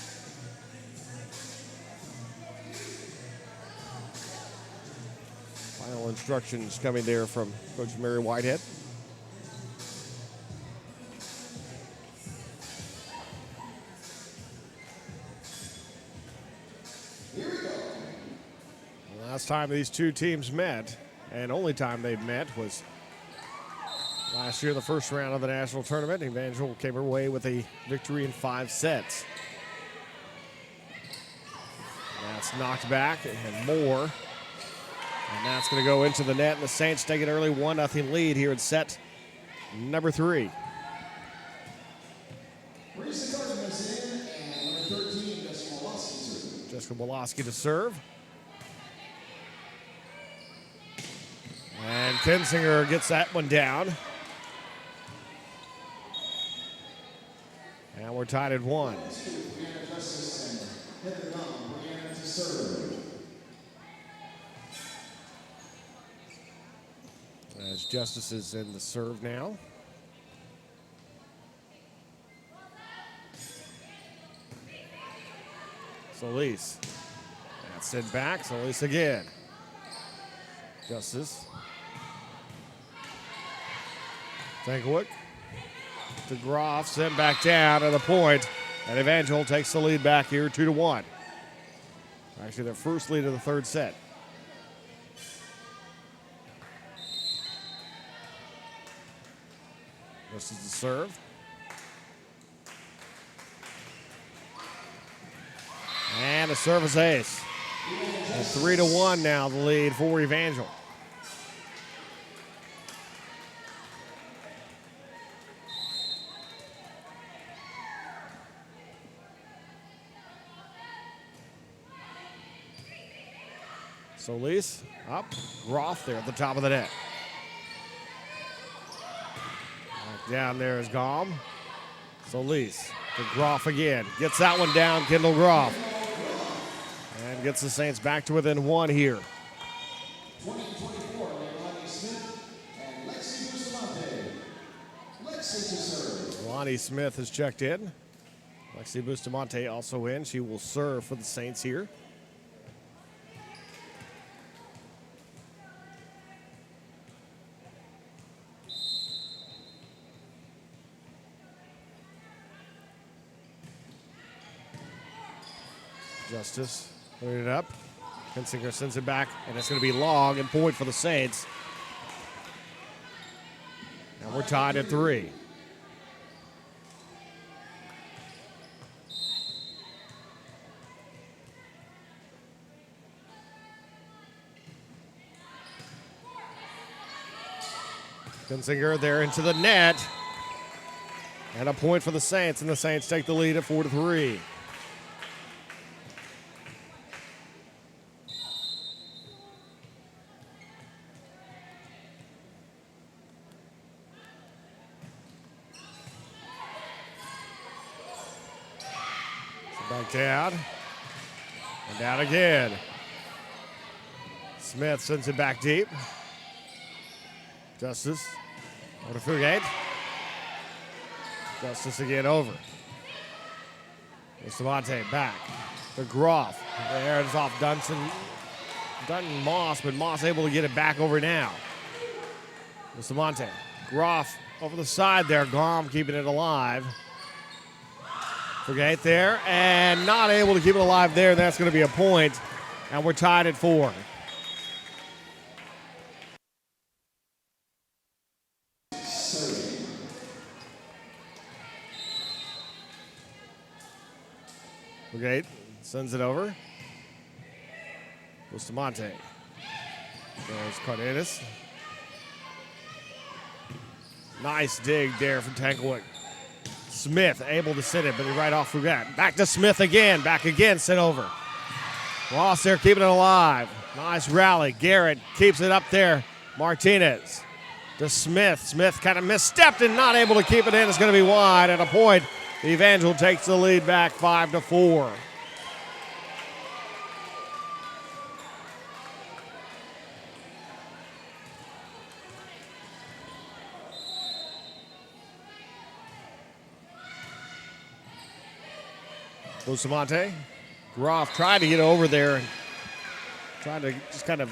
Final instructions coming there from Coach Mary Whitehead. The last time these two teams met, and only time they've met, was last year in the first round of the national tournament. Evangel came away with a victory in 5 sets. That's knocked back, and Moore. And that's going to go into the net, and the Saints take an early 1-0 lead here in set number 3. Jessica Woloski to serve. And Kinsinger gets that one down. And we're tied at 1. As Justice is in the serve now. Solis. That's sent back. Solis again. Justice. Tankowick to Groff. Sent back down to the point. And Evangel takes the lead back here 2-1. Actually, their first lead of the 3rd set. This is the serve. And a service ace. And 3-1 now, the lead for Evangel. Solis up. Groff there at the top of the net. Down there is Gom. Solis to Groff again. Gets that one down, Kendall Groff. And gets the Saints back to within 1 here. 20-24, Lonnie Smith and Lexi Bustamante. Lexi to serve. Lonnie Smith has checked in. Lexi Bustamante also in. She will serve for the Saints here. Justice putting it up. Kinsinger sends it back, and it's going to be long and point for the Saints. And we're tied at 3. Kinsinger there into the net. And a point for the Saints, and the Saints take the lead at 4-3. Back down. And down again. Smith sends it back deep. Justice. Over to Fugate. Justice again over. Bustamante back. To Groff. There it's off Dunton Moss, but Moss able to get it back over now. Bustamante. Groff over the side there. Gom keeping it alive. Fugate there, and not able to keep it alive there. That's going to be a point, and we're tied at 4. Fugate sends it over. Bustamante. There's Cardenas. Nice dig there from Tankowick. Smith able to send it, but right off Fugate. Back to Smith again. Back again, sent over. Ross there keeping it alive. Nice rally. Garrett keeps it up there. Martinez to Smith. Smith kind of misstepped and not able to keep it in. It's going to be wide at a point. Evangel takes the lead back 5-4. Bustamante. Groff tried to get over there and tried to just kind of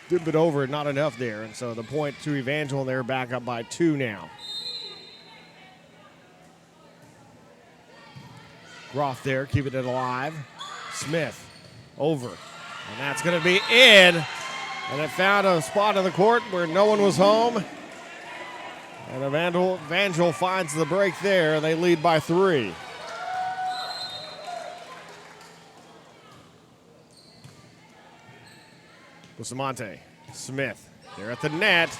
dip it over, not enough there. And so the point to Evangel, and they're back up by 2 now. Groff there, keeping it alive. Smith over. And that's going to be in. And it found a spot in the court where no one was home. And Evangel finds the break there, and they lead by 3. Bustamante, Smith, they're at the net.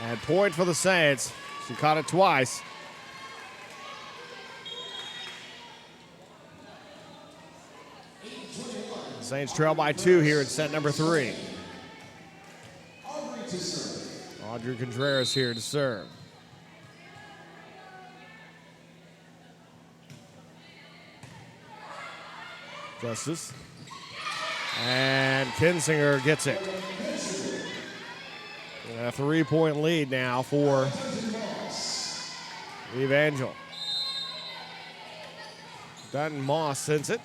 And point for the Saints. She caught it twice. Saints trail by 2 here in set number 3. Audrey Contreras here to serve. Justice. And Kinsinger gets it. And a 3-point lead now for Evangel. Dutton Moss sends it.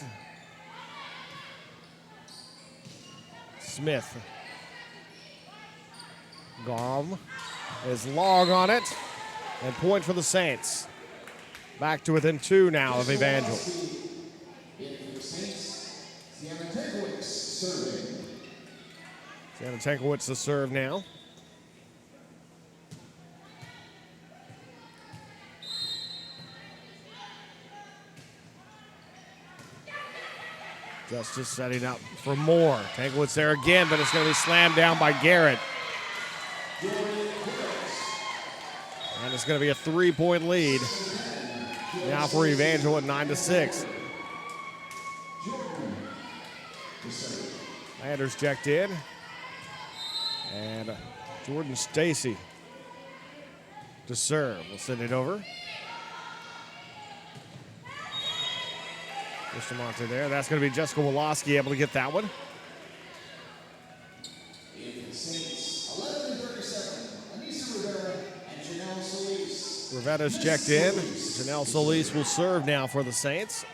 Smith. Gom is long on it. And point for the Saints. Back to within 2 now of Evangel. Tankowitz to serve now. Justice setting up for more. Tankowitz there again, but it's going to be slammed down by Garrett. And it's going to be a 3-point lead now for Evangel at 9-6. Landers checked in. And Jordan Stacy to serve. We'll send it over. Bustamante there. That's going to be Jessica Woloski able to get that one. Rivetta's checked in. Janelle Solis will serve now for the Saints.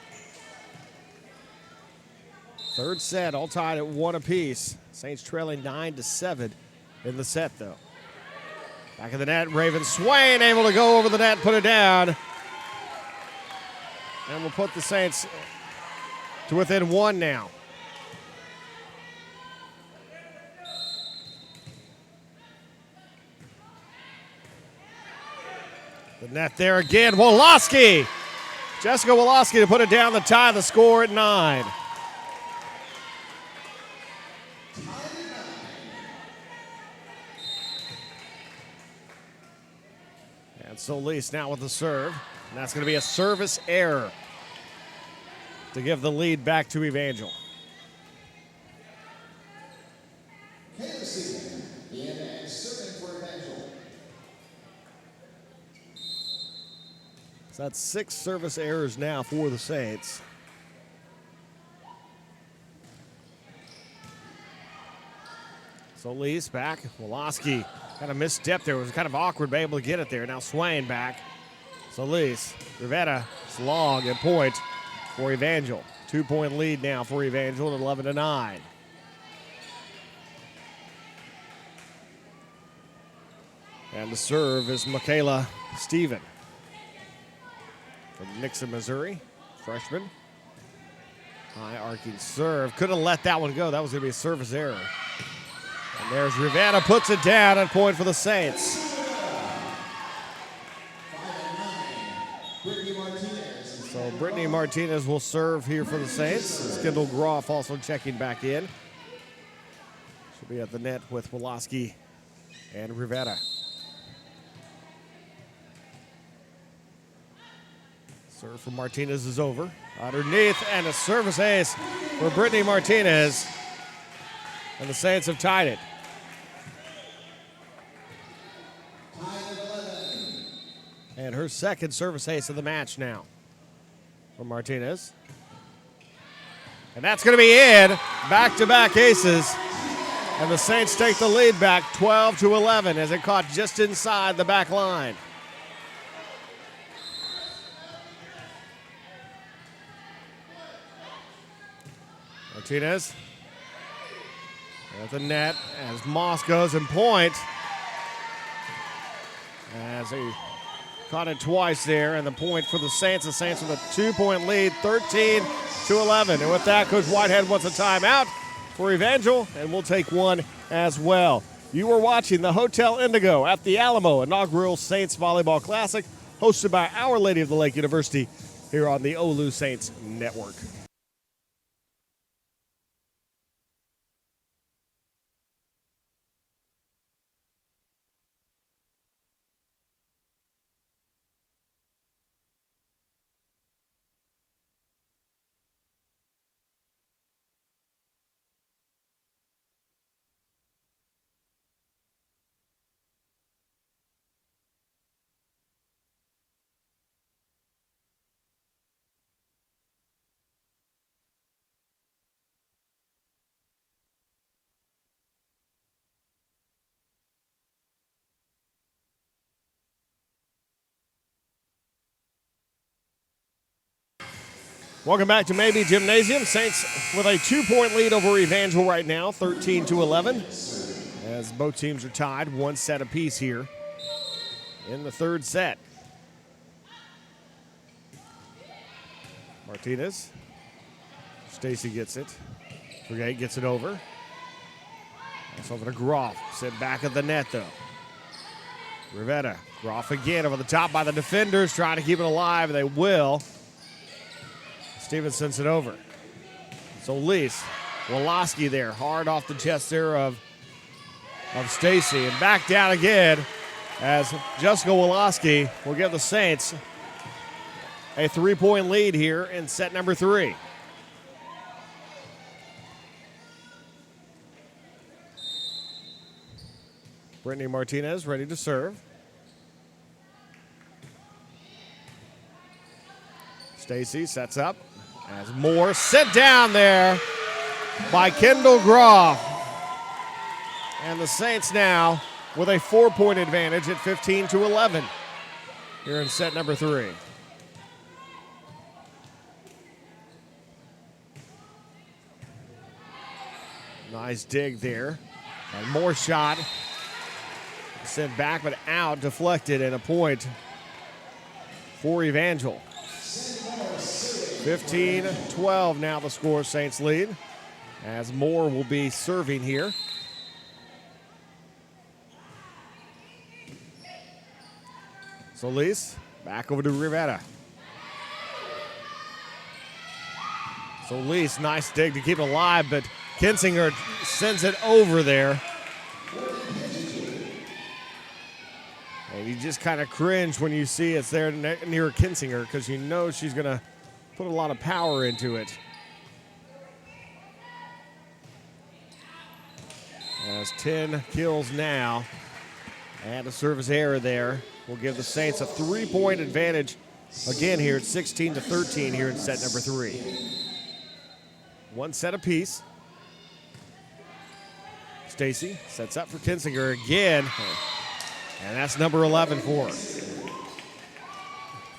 Third set, all tied at 1 apiece. Saints trailing 9-7 in the set, though. Back of the net, Raven Swain able to go over the net, put it down. And we'll put the Saints to within 1 now. The net there again, Woloski. Jessica Woloski to put it down, the tie the score at 9. And Solis now with the serve. And that's going to be a service error to give the lead back to Evangel. So that's 6 service errors now for the Saints. Solis back. Woloski kind of misstepped there. It was kind of awkward, but able to get it there. Now Swain back. Solis. Rivetta. It's long and point for Evangel. 2-point lead now for Evangel at 11-9. And the serve is Michaela Stephen from Nixon, Missouri. Freshman. High arcing serve. Couldn't let that one go. That was going to be a service error. And there's Rivetta, puts it down at point for the Saints. So Brittany Martinez will serve here for the Saints. Kendall Groff also checking back in. She'll be at the net with Woloski and Rivetta. Serve from Martinez is over. Underneath, and a service ace for Brittany Martinez. And the Saints have tied it. And her second service ace of the match now from Martinez. And that's going to be in. Back-to-back aces. And the Saints take the lead back 12-11 as it caught just inside the back line. Martinez at the net as Moss goes in point. As he caught it twice there, and the point for the Saints. The Saints with a 2-point lead, 13-11. And with that, Coach Whitehead wants a timeout for Evangel, and we'll take one as well. You were watching the Hotel Indigo at the Alamo inaugural Saints Volleyball Classic, hosted by Our Lady of the Lake University here on the OLLU Saints Network. Welcome back to Maybe Gymnasium. Saints with a 2-point lead over Evangel right now, 13-11. As both teams are tied, one set apiece here in the third set. Martinez. Stacy gets it. Brigade gets it over. That's over to Groff. Set back at the net, though. Rivetta. Groff again over the top by the defenders, trying to keep it alive. They will. Stevens sends it over. So Lise, Woloski there, hard off the chest there of Stacy. And back down again as Jessica Woloski will give the Saints a 3-point lead here in set number 3. Brittany Martinez ready to serve. Stacy sets up as Moore set down there by Kendall Groff. And the Saints now with a 4-point advantage at 15-11 here in set number 3. Nice dig there. And Moore shot sent back but out, deflected, and a point for Evangel. 15-12 now the score, Saints lead, as Moore will be serving here. Solis back over to Rivetta. Solis, nice dig to keep it alive, but Kinsinger sends it over there. And you just kind of cringe when you see it's there near Kinsinger because you know she's going to put a lot of power into it. As 10 kills now and a service error there will give the Saints a 3-point advantage again here at 16-13 here in set number 3. One set apiece. Stacy sets up for Kinsinger again. And that's number 11 for her.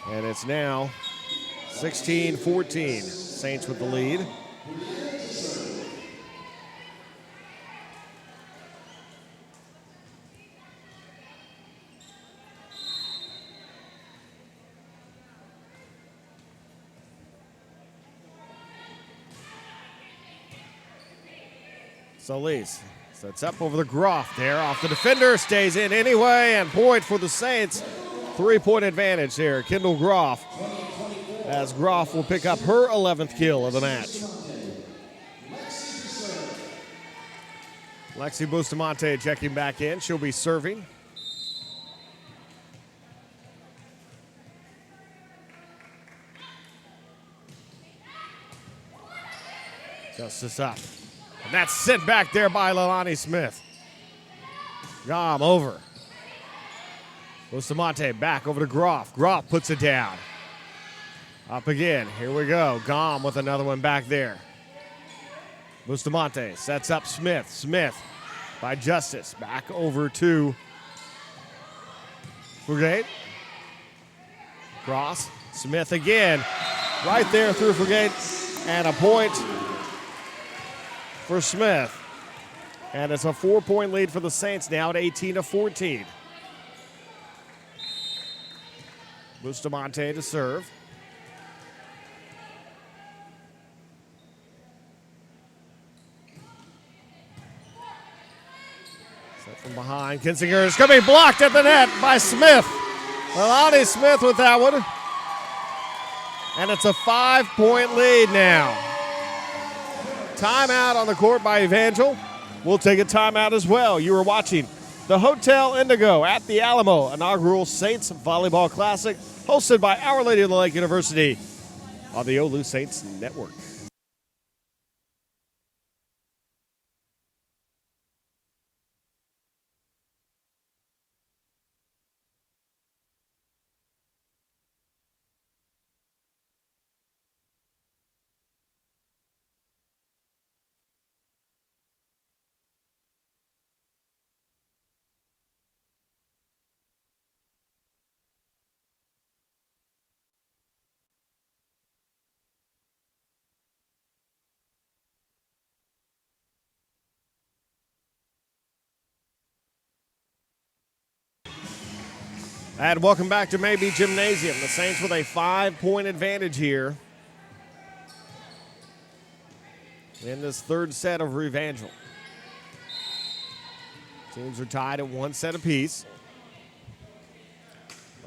And it's now 16-14. Saints with the lead. Solis sets up over the Groff there. Off the defender, stays in anyway, and point for the Saints. 3-point advantage there. Kendall Groff, as Groff will pick up her 11th kill of the match. Lexi Bustamante checking back in. She'll be serving. Justice up. And That's sent back there by Leilani Smith. Gom over. Bustamante back over to Groff. Groff puts it down. Up again. Here we go. Gom with another one back there. Bustamante sets up Smith. Smith by Justice. Back over to Frigate. Cross. Smith again. Right there through Frigate. And a point for Smith. And it's a 4-point lead for the Saints now at 18-14. Bustamante to serve. Set from behind. Kinsinger is going to be blocked at the net by Smith. Leilani Smith with that one. And it's a 5-point lead now. Timeout on the court by Evangel. We'll take a timeout as well. You are watching the Hotel Indigo at the Alamo inaugural Saints Volleyball Classic, hosted by Our Lady of the Lake University on the OLLU Saints Network. And welcome back to Maybe Gymnasium. The Saints with a 5-point advantage here in this third set of Evangel. Teams are tied at 1 set apiece.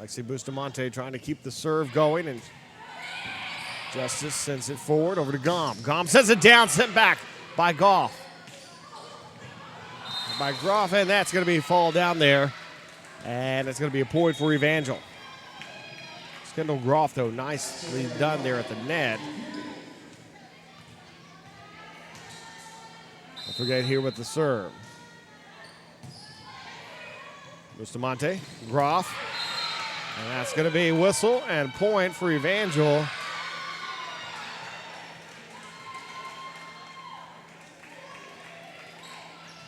Lexi Bustamante trying to keep the serve going, and Justice sends it forward over to Gom. Gom sends it down, sent back by Goff. By Groff, and that's going to be fall down there. And it's going to be a point for Evangel. Kendall Groff, though, nicely done there at the net. Don't forget here with the serve. Bustamante, Groff. And that's going to be whistle and point for Evangel.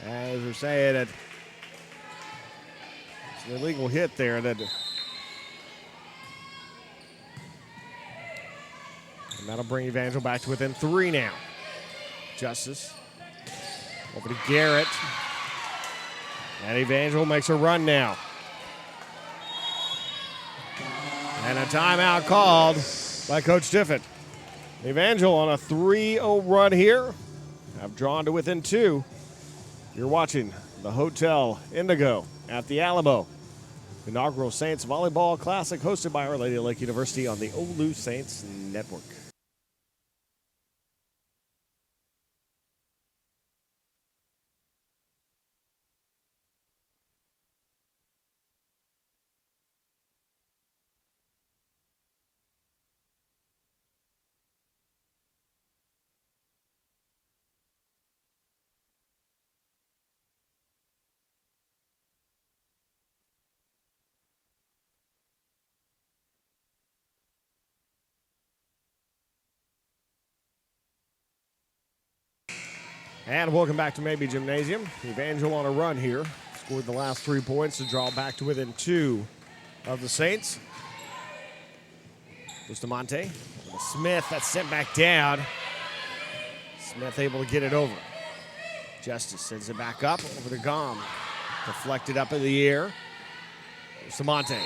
As we're saying, it's an illegal hit there. And that'll bring Evangel back to within 3 now. Justice over to Garrett. And Evangel makes a run now. And a timeout called by Coach Tiffin. Evangel on a 3-0 run here. Have drawn to within 2. You're watching the Hotel Indigo at the Alamo inaugural Saints Volleyball Classic, hosted by Our Lady of Lake University on the OLLU Saints Network. And welcome back to Maybe Gymnasium. Evangel on a run here. Scored the last 3 points to draw back to within 2 of the Saints. Bustamante. Smith, that's sent back down. Smith able to get it over. Justice sends it back up over to Gom. Deflected up in the air. Bustamante.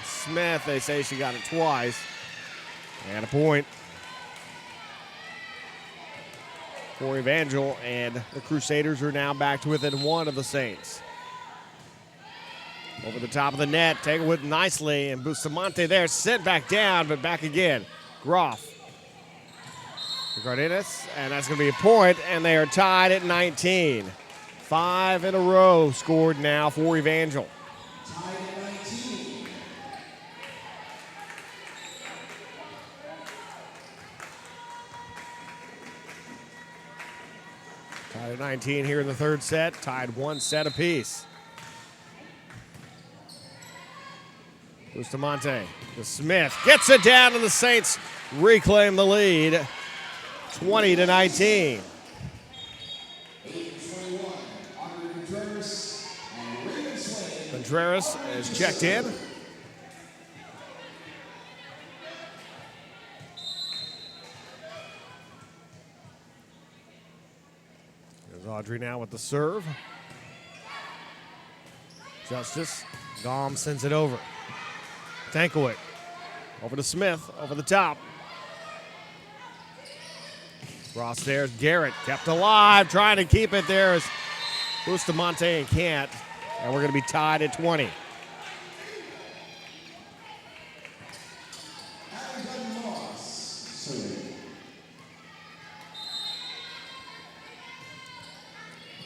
Smith, they say she got it twice. And a point for Evangel, and the Crusaders are now back to within 1 of the Saints. Over the top of the net, taken with nicely, and Bustamante there, sent back down, but back again. Groff. Cardenas, and that's going to be a point, and they are tied at 19. 5 in a row scored now for Evangel. Tied at 19 here in the third set. Tied 1 set apiece. Bustamante to Smith. Gets it down, and the Saints reclaim the lead. 20-19. Contreras is checked in. There's Audrey now with the serve. Justice. Gom sends it over. Tankowick over to Smith, over the top. Cross there's Garrett, kept alive, trying to keep it there as Bustamante can't. And we're going to be tied at 20.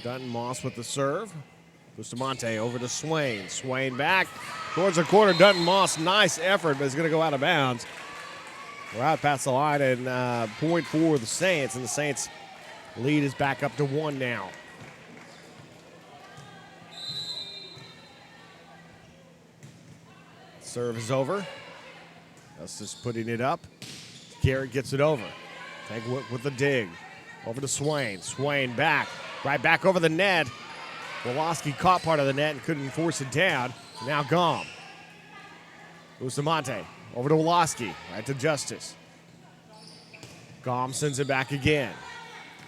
Dutton Moss with the serve. Bustamante over to Swain. Swain back towards the corner. Dutton Moss, nice effort, but it's going to go out of bounds. We're out past the line and point for the Saints, and the Saints lead is back up to 1 now. Serve is over. Justice putting it up. Garrett gets it over. Tankowick with the dig. Over to Swain. Swain back. Right back over the net. Woloski caught part of the net and couldn't force it down. Now Gom. Bustamante over to Woloski. Right to Justice. Gom sends it back again.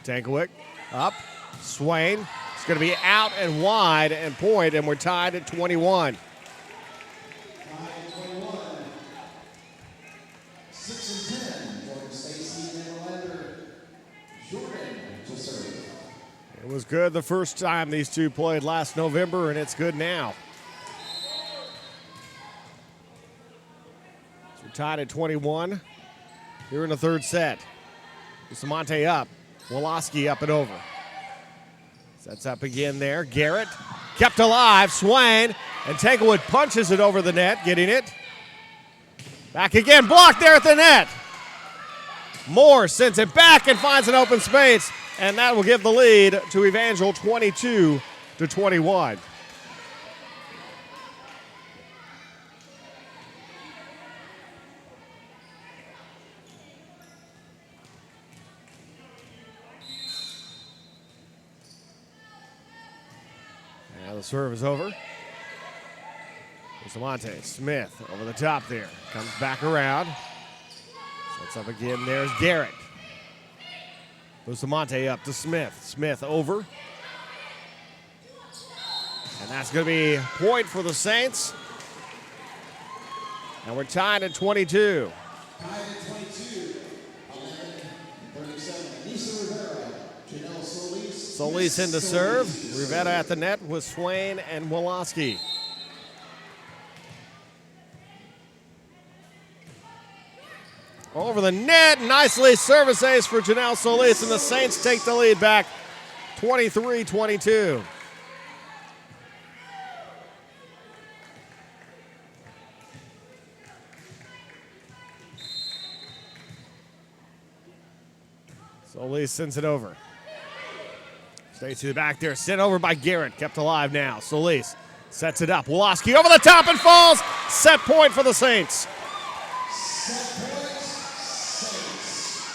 Tankowick up. Swain. It's going to be out and wide and point, and we're tied at 21. 6 and 10, Jordan Stacy and Orlando. Jordan to serve. It was good the first time these two played last November, and it's good now. So we're tied at 21 here in the third set. Bustamante up. Woloski up and over. Sets up again there. Garrett kept alive. Swain. And Tankowick punches it over the net, getting it. Back again. Blocked there at the net. Moore sends it back and finds an open space. And that will give the lead to Evangel 22-21. Now the serve is over. Bustamante, Smith over the top there. Comes back around. Sets up again. There's Garrett. Bustamante up to Smith. Smith over. And that's going to be point for the Saints. And we're tied at 22. Tied at 22. 11-37. Lisa Rivera. Janelle Solis. Solis in to serve. Rivera at the net with Swain and Woloski. Over the net, nicely service ace for Janelle Solis, and the Saints take the lead back 23-22. Solis sends it over. Stays to the back there, sent over by Garrett, kept alive now. Solis sets it up. Woloski over the top and falls. Set point for the Saints. Set point, Saints.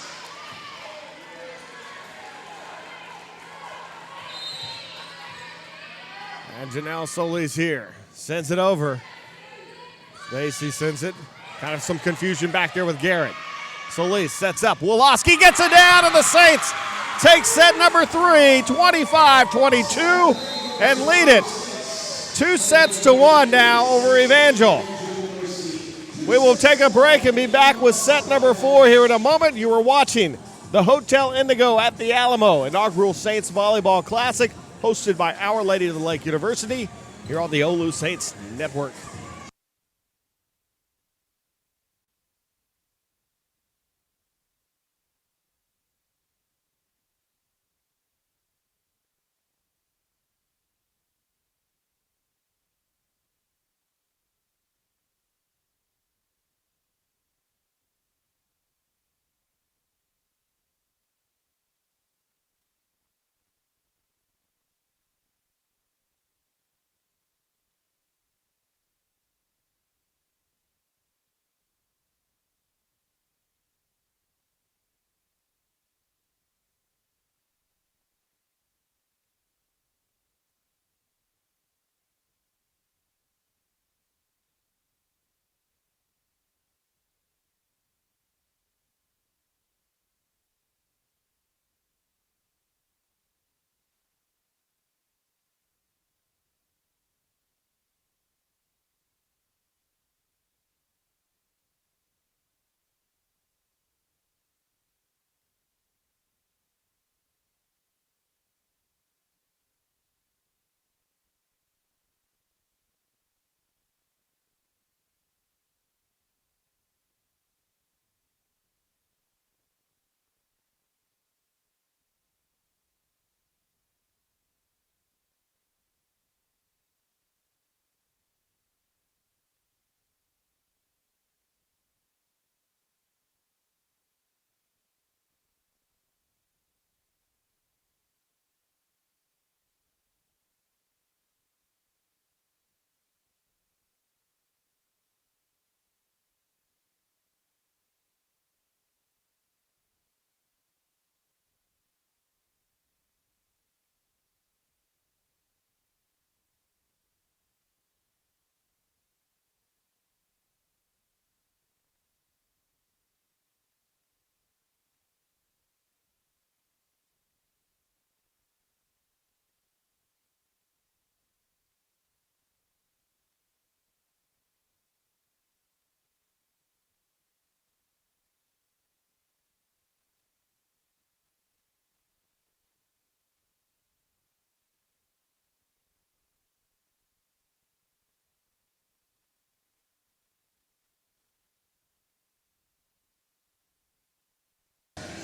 And Janelle Solis here. Sends it over. Stacy sends it. Kind of some confusion back there with Garrett. Solis sets up. Woloski gets it down, and the Saints take set number 3, 25-22, and lead it 2-1 now over Evangel. We will take a break and be back with set number 4 here in a moment. You are watching the Hotel Indigo at the Alamo inaugural Saints Volleyball Classic, hosted by Our Lady of the Lake University here on the OLLU Saints Network.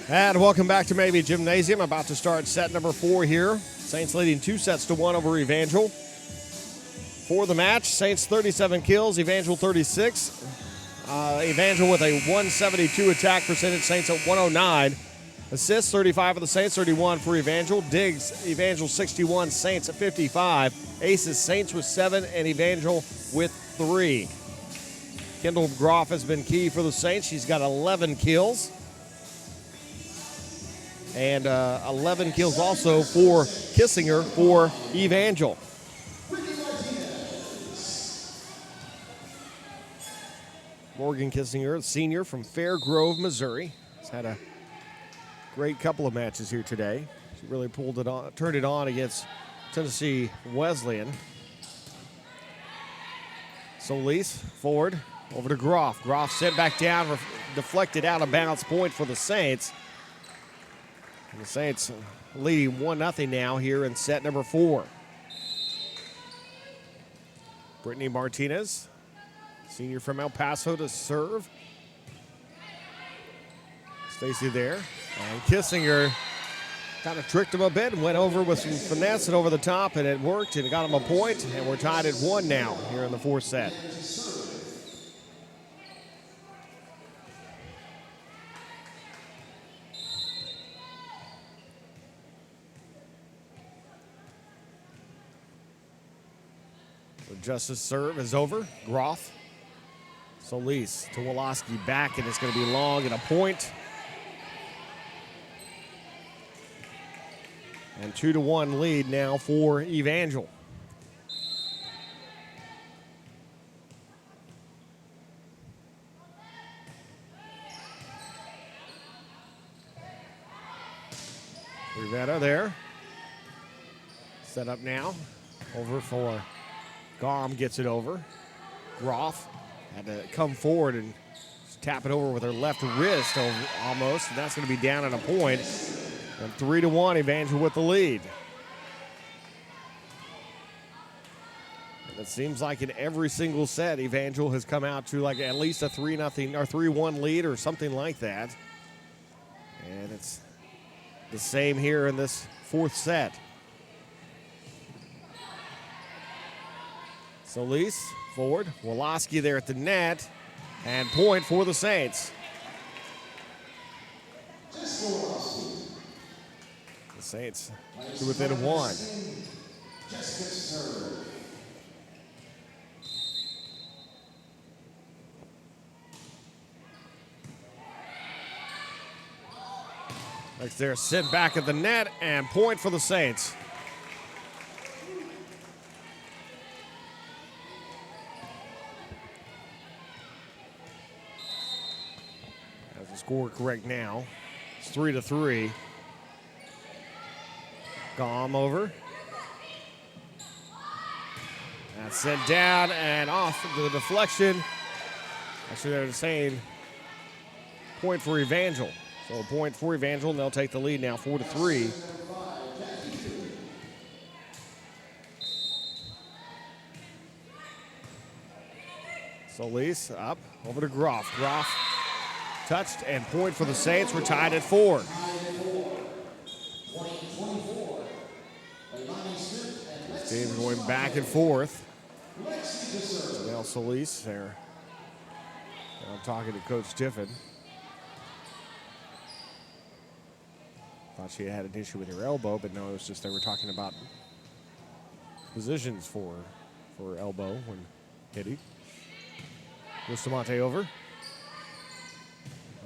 And welcome back to Maybe Gymnasium. About to start set number 4 here. Saints leading 2-1 over Evangel. For the match, Saints 37 kills, Evangel 36. Evangel with a 172 attack percentage, Saints at 109. Assists, 35 for the Saints, 31 for Evangel. Digs, Evangel 61, Saints at 55. Aces, Saints with 7 and Evangel with 3. Kendall Groff has been key for the Saints. She's got 11 kills. And 11 kills also for Kissinger for Evangel. Morgan Kissinger, senior from Fair Grove, Missouri, has had a great couple of matches here today. She really turned it on against Tennessee Wesleyan. Solis forward over to Groff. Groff sent back down, deflected out of bounds, point for the Saints. And the Saints leading 1-0 now here in set number 4. Brittany Martinez, senior from El Paso, to serve. Stacy there. And Kissinger kind of tricked him a bit and went over with some finesse and over the top, and it worked, and it got him a point, and we're tied at 1 now here in the 4th set. Justice serve is over. Groff. Solis to Woloski back, and it's going to be long and a point. And 2-1 lead now for Evangel. Rivera there. Set up now. Over for Gom, gets it over. Groff had to come forward and tap it over with her left wrist almost, and that's going to be down at a point. And 3-1, Evangel with the lead. And it seems like in every single set, Evangel has come out to like at least a 3-0 or 3-1 lead or something like that. And it's the same here in this 4th set. Solis forward, Woloski there at the net, and point for the Saints. The Saints to within 1. Next there, sit back at the net, and point for the Saints. Score correct now. It's 3-3. Gom over. That's sent down and off the deflection. Actually, they're saying point for Evangel. So a point for Evangel, and they'll take the lead now, 4-3. Solis up over to Groff. Groff touched and point for the Saints. We're tied at 4. Teams going back and forth. Now Solis there. I'm talking to Coach Tiffin. Thought she had an issue with her elbow, but no, it was just they were talking about positions for elbow when hitting. Bustamante over.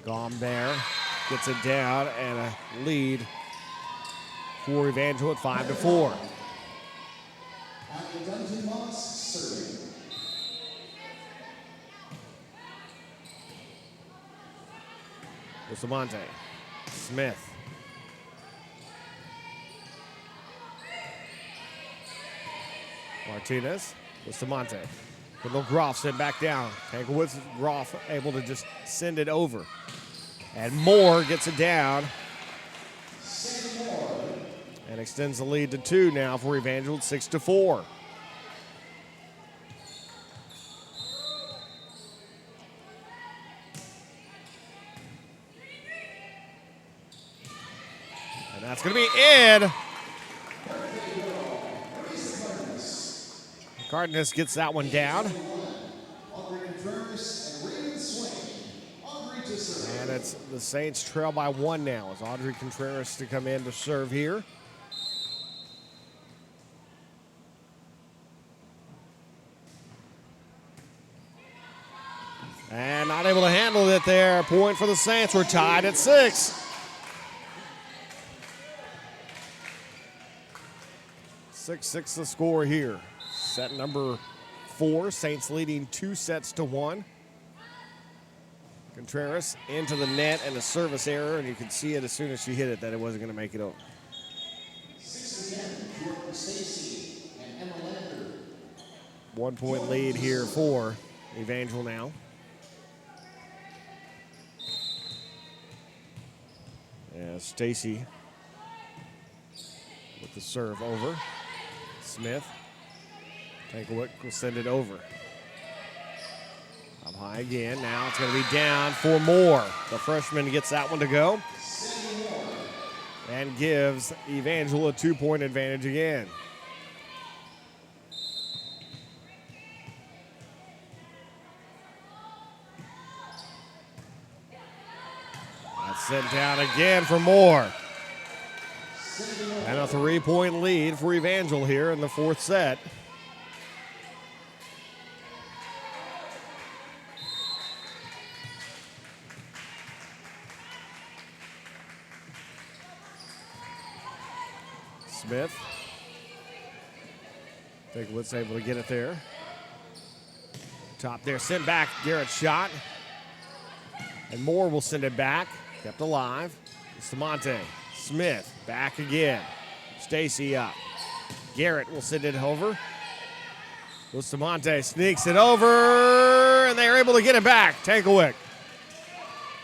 Gom there, gets it down, and a lead for Evangel at 5-4. Bustamante, Smith. Martinez, Bustamante. Little Groff sent back down. Tanglewoods, Groff able to just send it over. And Moore gets it down. And extends the lead to 2 now for Evangel, 6-4. That's going to be in. Cardenas gets that one down. And it's the Saints trail by 1 now. It's Audrey Contreras to come in to serve here. And not able to handle it there. Point for the Saints. We're tied at 6. 6-6 the score here. Set number 4. Saints leading 2-1. Contreras into the net and a service error, and you can see it as soon as she hit it that it wasn't going to make it over. 1 point lead here for Evangel now. Yeah, Stacy with the serve over. Smith. Tankowick will send it over. Up high again. Now it's going to be down for Moore. The freshman gets that one to go. And gives Evangel a 2-point advantage again. That's sent down again for Moore. And a 3-point lead for Evangel here in the 4th set. Smith. Takewood's able to get it there. Top there, sent back. Garrett's shot. And Moore will send it back. Kept alive. Bustamante. Smith back again. Stacy up. Garrett will send it over. Bustamante sneaks it over, and they're able to get it back. Tankowick.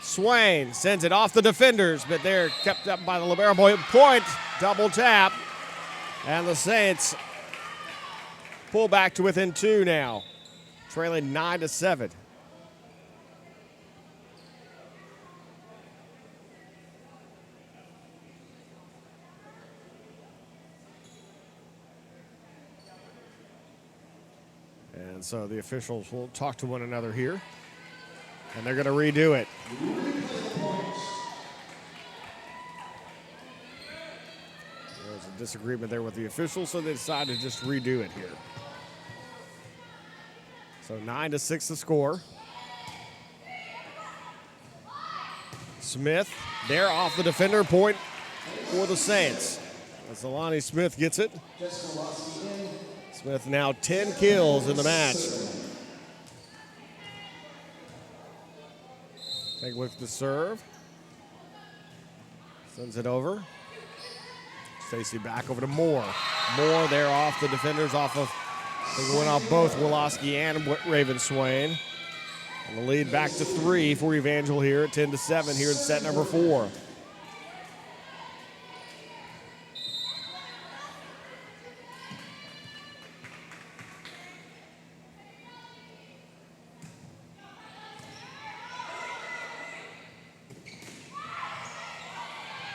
Swain sends it off the defenders, but they're kept up by the libero boy. Point, double tap. And the Saints pull back to within 2 now, trailing 9-7. And so the officials will talk to one another here, and they're going to redo it. There's a disagreement there with the officials, so they decided to just redo it here. So 9-6 the score. Smith there off the defender, point for the Saints. As Alani Smith gets it. Smith now 10 kills in the match. Take with the serve. Sends it over. Stacy back over to Moore. Moore there off the defenders, off of, they went off both Woloski and Ravenswain. And the lead back to 3 for Evangel here at 10-7 here in set number 4.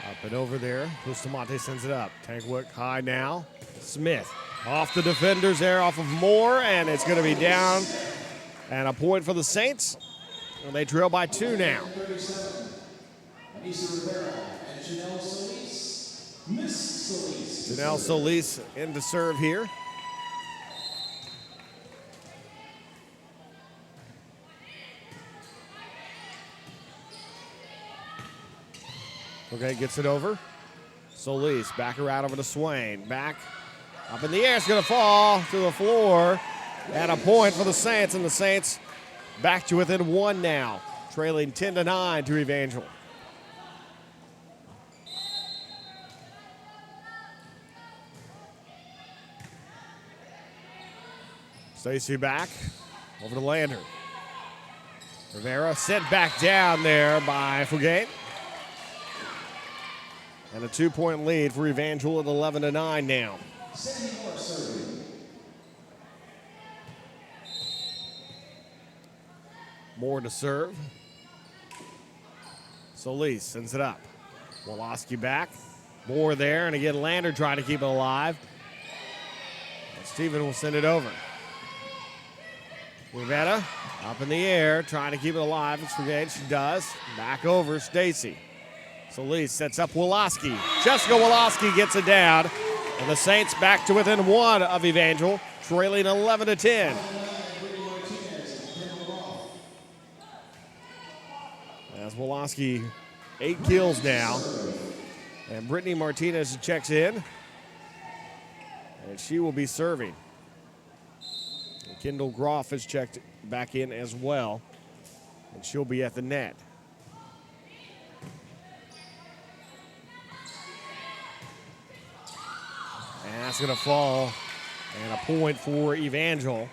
Up and over there. Bustamante sends it up. Tankowick high now. Smith off the defenders there, off of Moore, and it's going to be down. And a point for the Saints. And they trail by 2 now. Janelle Solis in to serve here. Okay, gets it over. Solis back around over to Swain. Back up in the air. It's going to fall to the floor. And a point for the Saints. And the Saints back to within 1 now. Trailing 10-9 to Evangel. Stacy back over to Lander. Rivera sent back down there by Fugate. And a 2-point lead for Evangel at 11-9 now. Moore to serve. Solis sends it up. Woloski back. Moore there, and again, Lander trying to keep it alive. And Steven will send it over. Rivetta up in the air, trying to keep it alive. It's Brigade. She does. Back over, Stacy. Solis sets up Woloski. Jessica Woloski gets it down. And the Saints back to within one of Evangel, trailing 11-10. As Woloski, 8 kills now. And Brittany Martinez checks in. And she will be serving. And Kendall Groff has checked back in as well. And she'll be at the net. And that's going to fall. And a point for Evangel.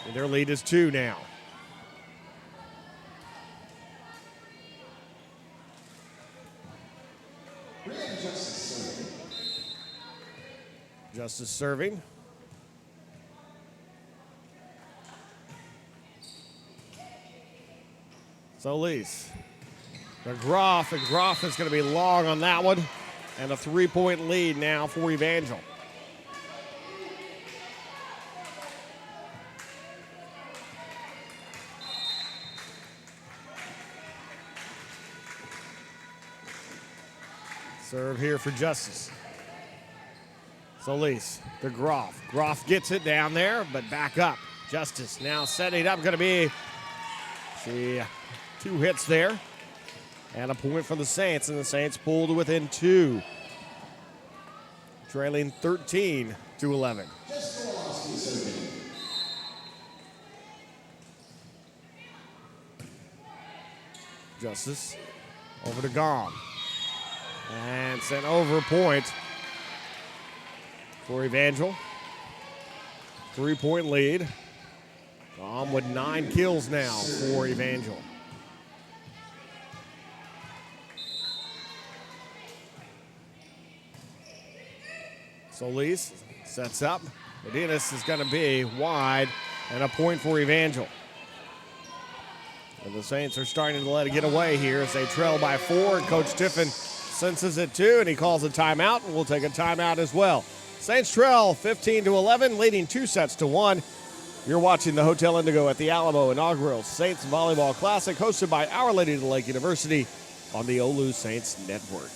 And their lead is 2 now. Justice serving. Solis. The Groff, and Groff is going to be long on that one. And a 3-point lead now for Evangel. Serve here for Justice. Solis, the Groff. Groff gets it down there, but back up. Justice now setting up, going to be 2 hits there. And a point for the Saints, and the Saints pulled to within 2. Trailing 13-11. Justice over to Gom. And sent over point for Evangel. 3-point lead. Gom with 9 kills now for Evangel. Solis sets up. Medinas is going to be wide, and a point for Evangel. And the Saints are starting to let it get away here as they trail by 4. And Coach Tiffin senses it too, and he calls a timeout, and we'll take a timeout as well. Saints trail 15-11, leading 2-1. You're watching the Hotel Indigo at the Alamo inaugural Saints Volleyball Classic, hosted by Our Lady of the Lake University on the OLLU Saints Network.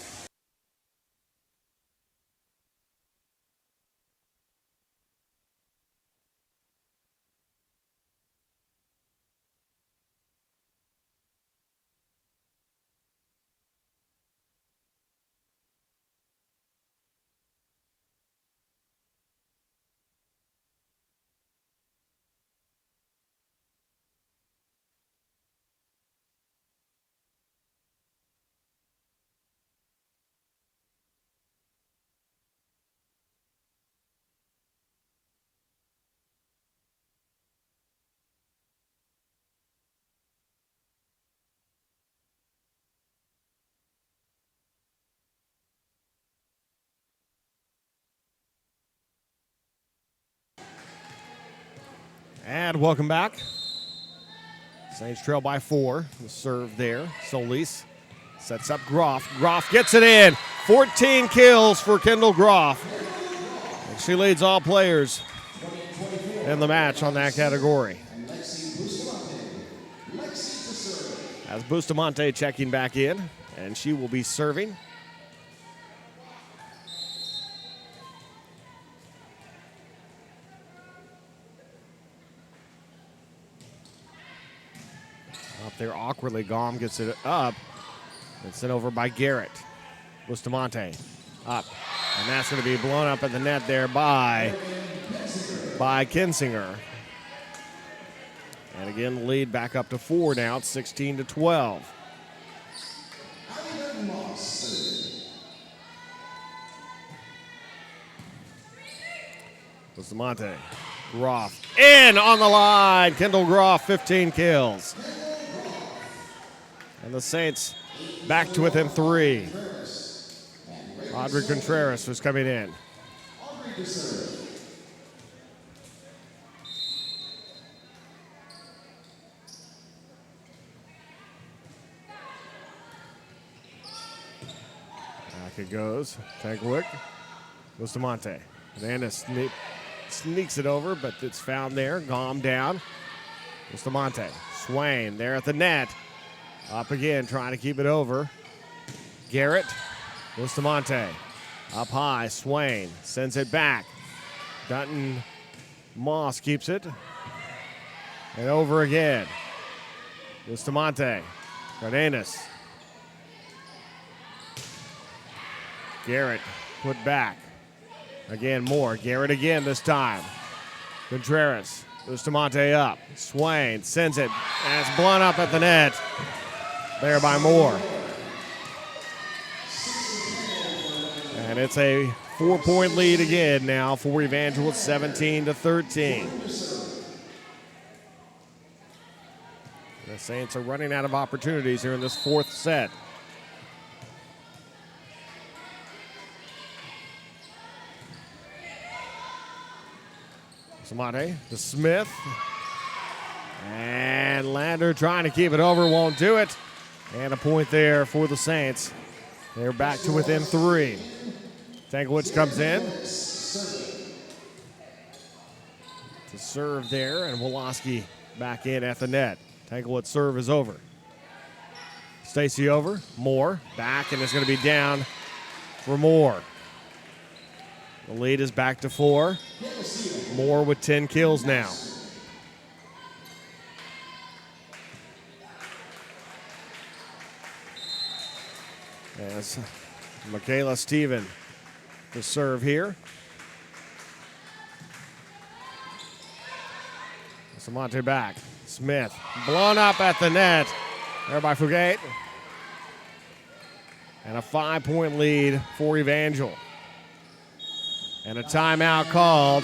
And welcome back. Saints trail by 4. The serve there. Solis sets up Groff. Groff gets it in. 14 kills for Kendall Groff. And she leads all players in the match on that category. As Bustamante checking back in, and she will be serving. Up there awkwardly, Gom gets it up. It's sent over by Garrett. Bustamante up. And that's going to be blown up at the net there by Kinsinger. And again, the lead back up to 4 now. It's 16-12. Bustamante. Groff in on the line. Kendall Groff, 15 kills. And the Saints back to within 3. Audrey Contreras was coming in. Back it goes. Tankovic. Bustamante. Hernandez sneaks it over, but it's found there. Gom down. Bustamante. Swain there at the net. Up again, trying to keep it over. Garrett. Bustamante. Up high. Swain sends it back. Dutton Moss keeps it. And over again. Bustamante. Cardenas. Garrett put back. Again, more. Garrett again this time. Contreras. Bustamante up. Swain sends it. And it's blown up at the net. There by Moore. And it's a 4-point lead again now for Evangel, 17-13. The Saints are running out of opportunities here in this fourth set. Samate to Smith. And Lander trying to keep it over, won't do it. And a point there for the Saints. They're back to within 3. Tankovic comes in to serve there, and Woloski back in at the net. Tankovic serve is over. Stacy over, Moore back, and it's going to be down for Moore. The lead is back to 4. Moore with 10 kills now. As Michaela Steven to serve here. Samante back. Smith blown up at the net. There by Fugate. And a 5-point lead for Evangel. And a timeout called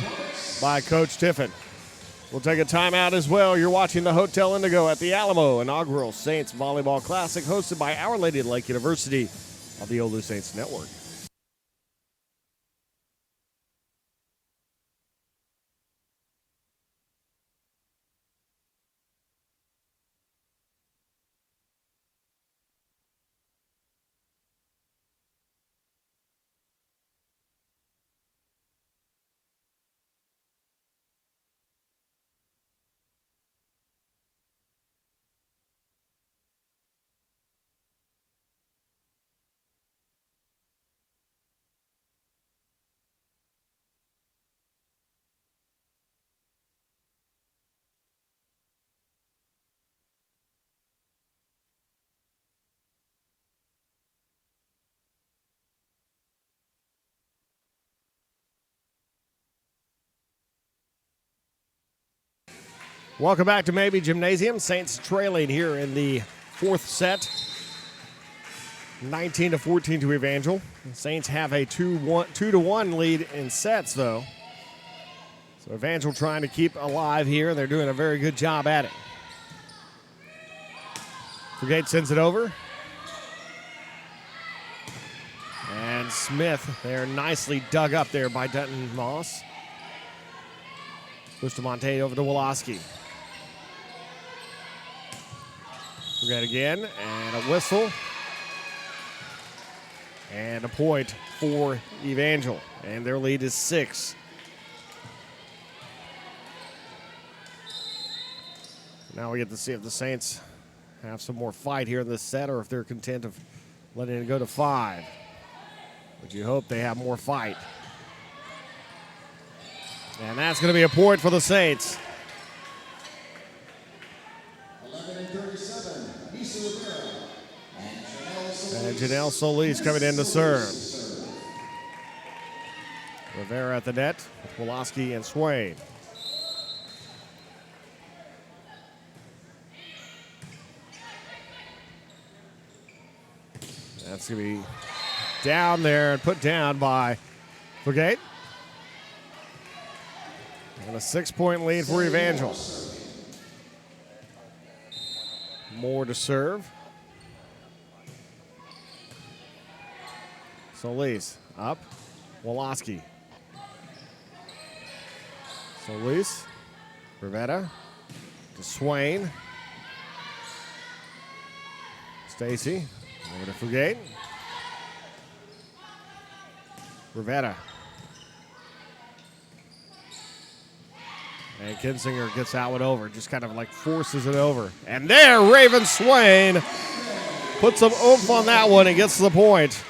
by Coach Tiffin. We'll take a timeout as well. You're watching the Hotel Indigo at the Alamo inaugural Saints Volleyball Classic hosted by Our Lady of Lake University of the OLLU Saints Network. Welcome back to Maybe Gymnasium. Saints trailing here in the fourth set. 19-14 to Evangel. The Saints have a 2-1 lead in sets, though. So Evangel trying to keep alive here. They're doing a very good job at it. Brigade sends it over. And Smith, they're nicely dug up there by Dutton Moss. Bustamante over to Woloski. Brigade again, and a whistle. And a point for Evangel. And their lead is 6. Now we get to see if the Saints have some more fight here in this set or if they're content of letting it go to 5. But you hope they have more fight. And that's going to be a point for the Saints. 11-37, Nisa Rivera And Janelle Solis coming in to serve. Rivera at the net with Woloski and Swain. That's going to be down there and put down by Brigade. And a 6-point lead for Evangel. More to serve. Solis up. Woloski. Solis. Rivera to Swain. Stacy over to Fugate. Rivetta. And Kinsinger gets that one over, just kind of like forces it over. And there, Raven Swain puts some oomph on that one and gets to the point.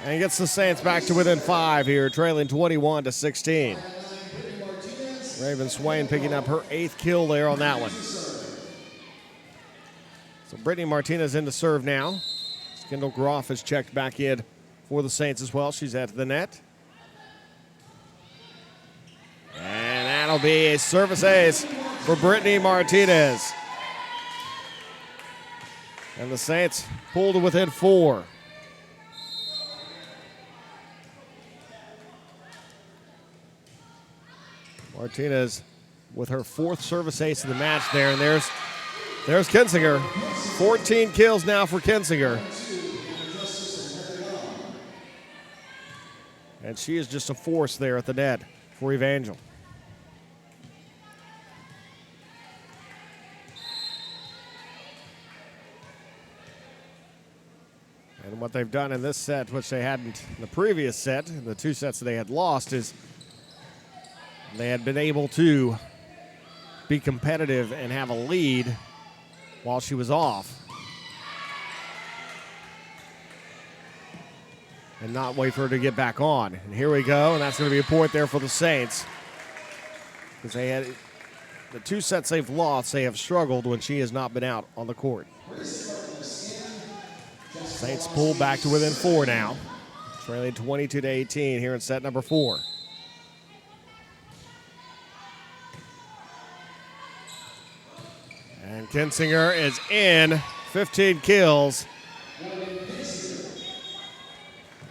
And gets the Saints back to within 5 here, trailing 21-16. Raven Swain picking up her 8th kill there on that one. So Brittany Martinez in to serve now. Kendall Groff has checked back in for the Saints as well. She's at the net. And that'll be a service ace for Brittany Martinez. And the Saints pulled to within 4. Martinez with her 4th service ace of the match there. And there's Kinsinger. 14 kills now for Kinsinger. And she is just a force there at the net for Evangel. And what they've done in this set, which they hadn't in the previous set, the 2 sets that they had lost, is they had been able to be competitive and have a lead while she was off. And not wait for her to get back on. And here we go, and that's going to be a point there for the Saints. Because they had the 2 sets they've lost, they have struggled when she has not been out on the court. Saints pull back to within 4 now, trailing 22-18 here in set number 4. And Kinsinger is in, 15 kills.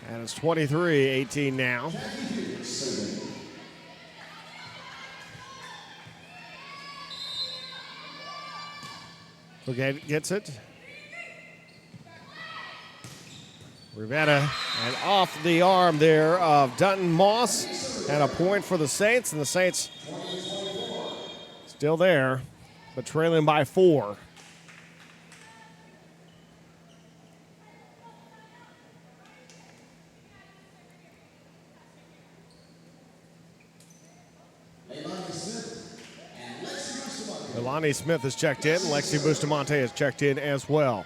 And it's 23-18 now. Okay, gets it. Rivetta, and off the arm there of Dutton Moss, and a point for the Saints, and the Saints still there, but trailing by 4. Elani Smith has checked in. Lexi Bustamante has checked in as well.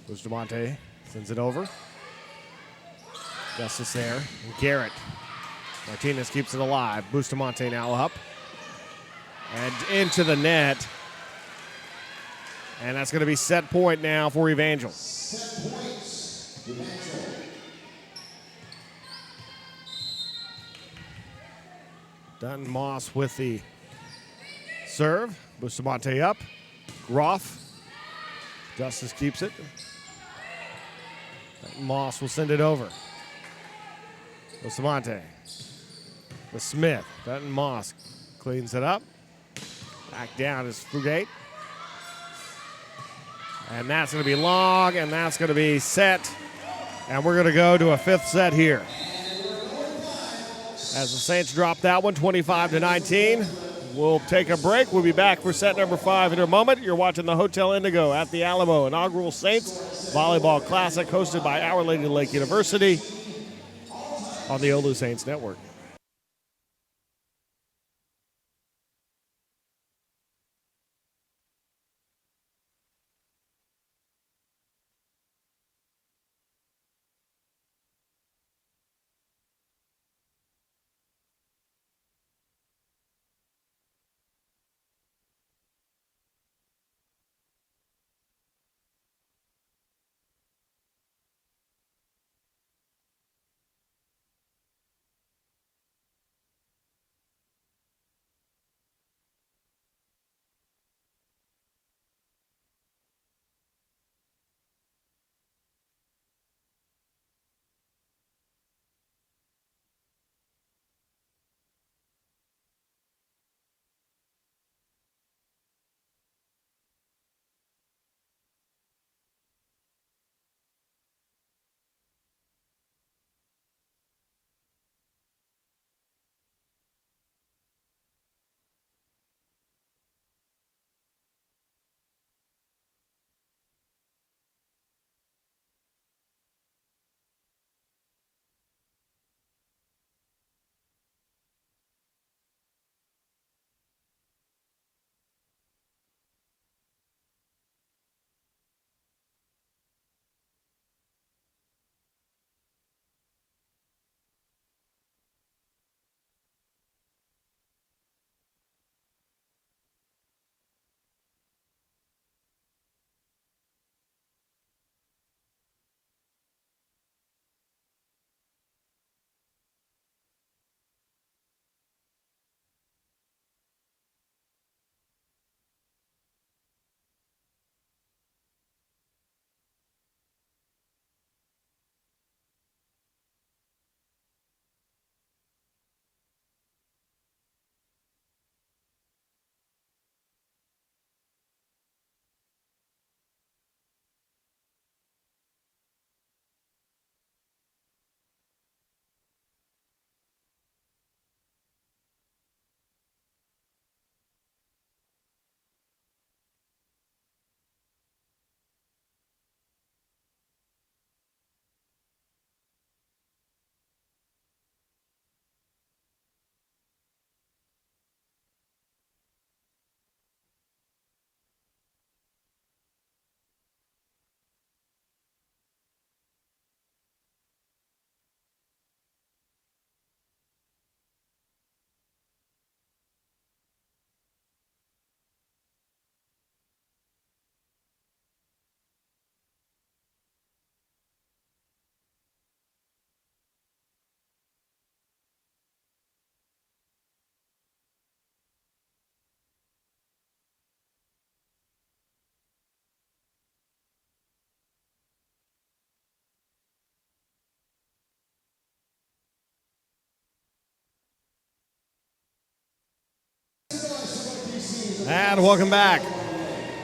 Bustamante sends it over. Justice there. And Garrett. Martinez keeps it alive. Bustamante now up. And into the net. And that's going to be set point now for Evangel. Set points. Dutton Moss with the serve. Bustamante up. Groff. Justice keeps it. Moss will send it over. Bustamante. The Smith. Dutton Moss cleans it up. Back down is Fugate. And that's going to be long, and that's going to be set. And we're going to go to a 5th set here. As the Saints drop that one, 25-19. We'll take a break. We'll be back for set number 5 in a moment. You're watching the Hotel Indigo at the Alamo inaugural Saints Volleyball Classic, hosted by Our Lady of Lake University on the OLLU Saints Network. And welcome back.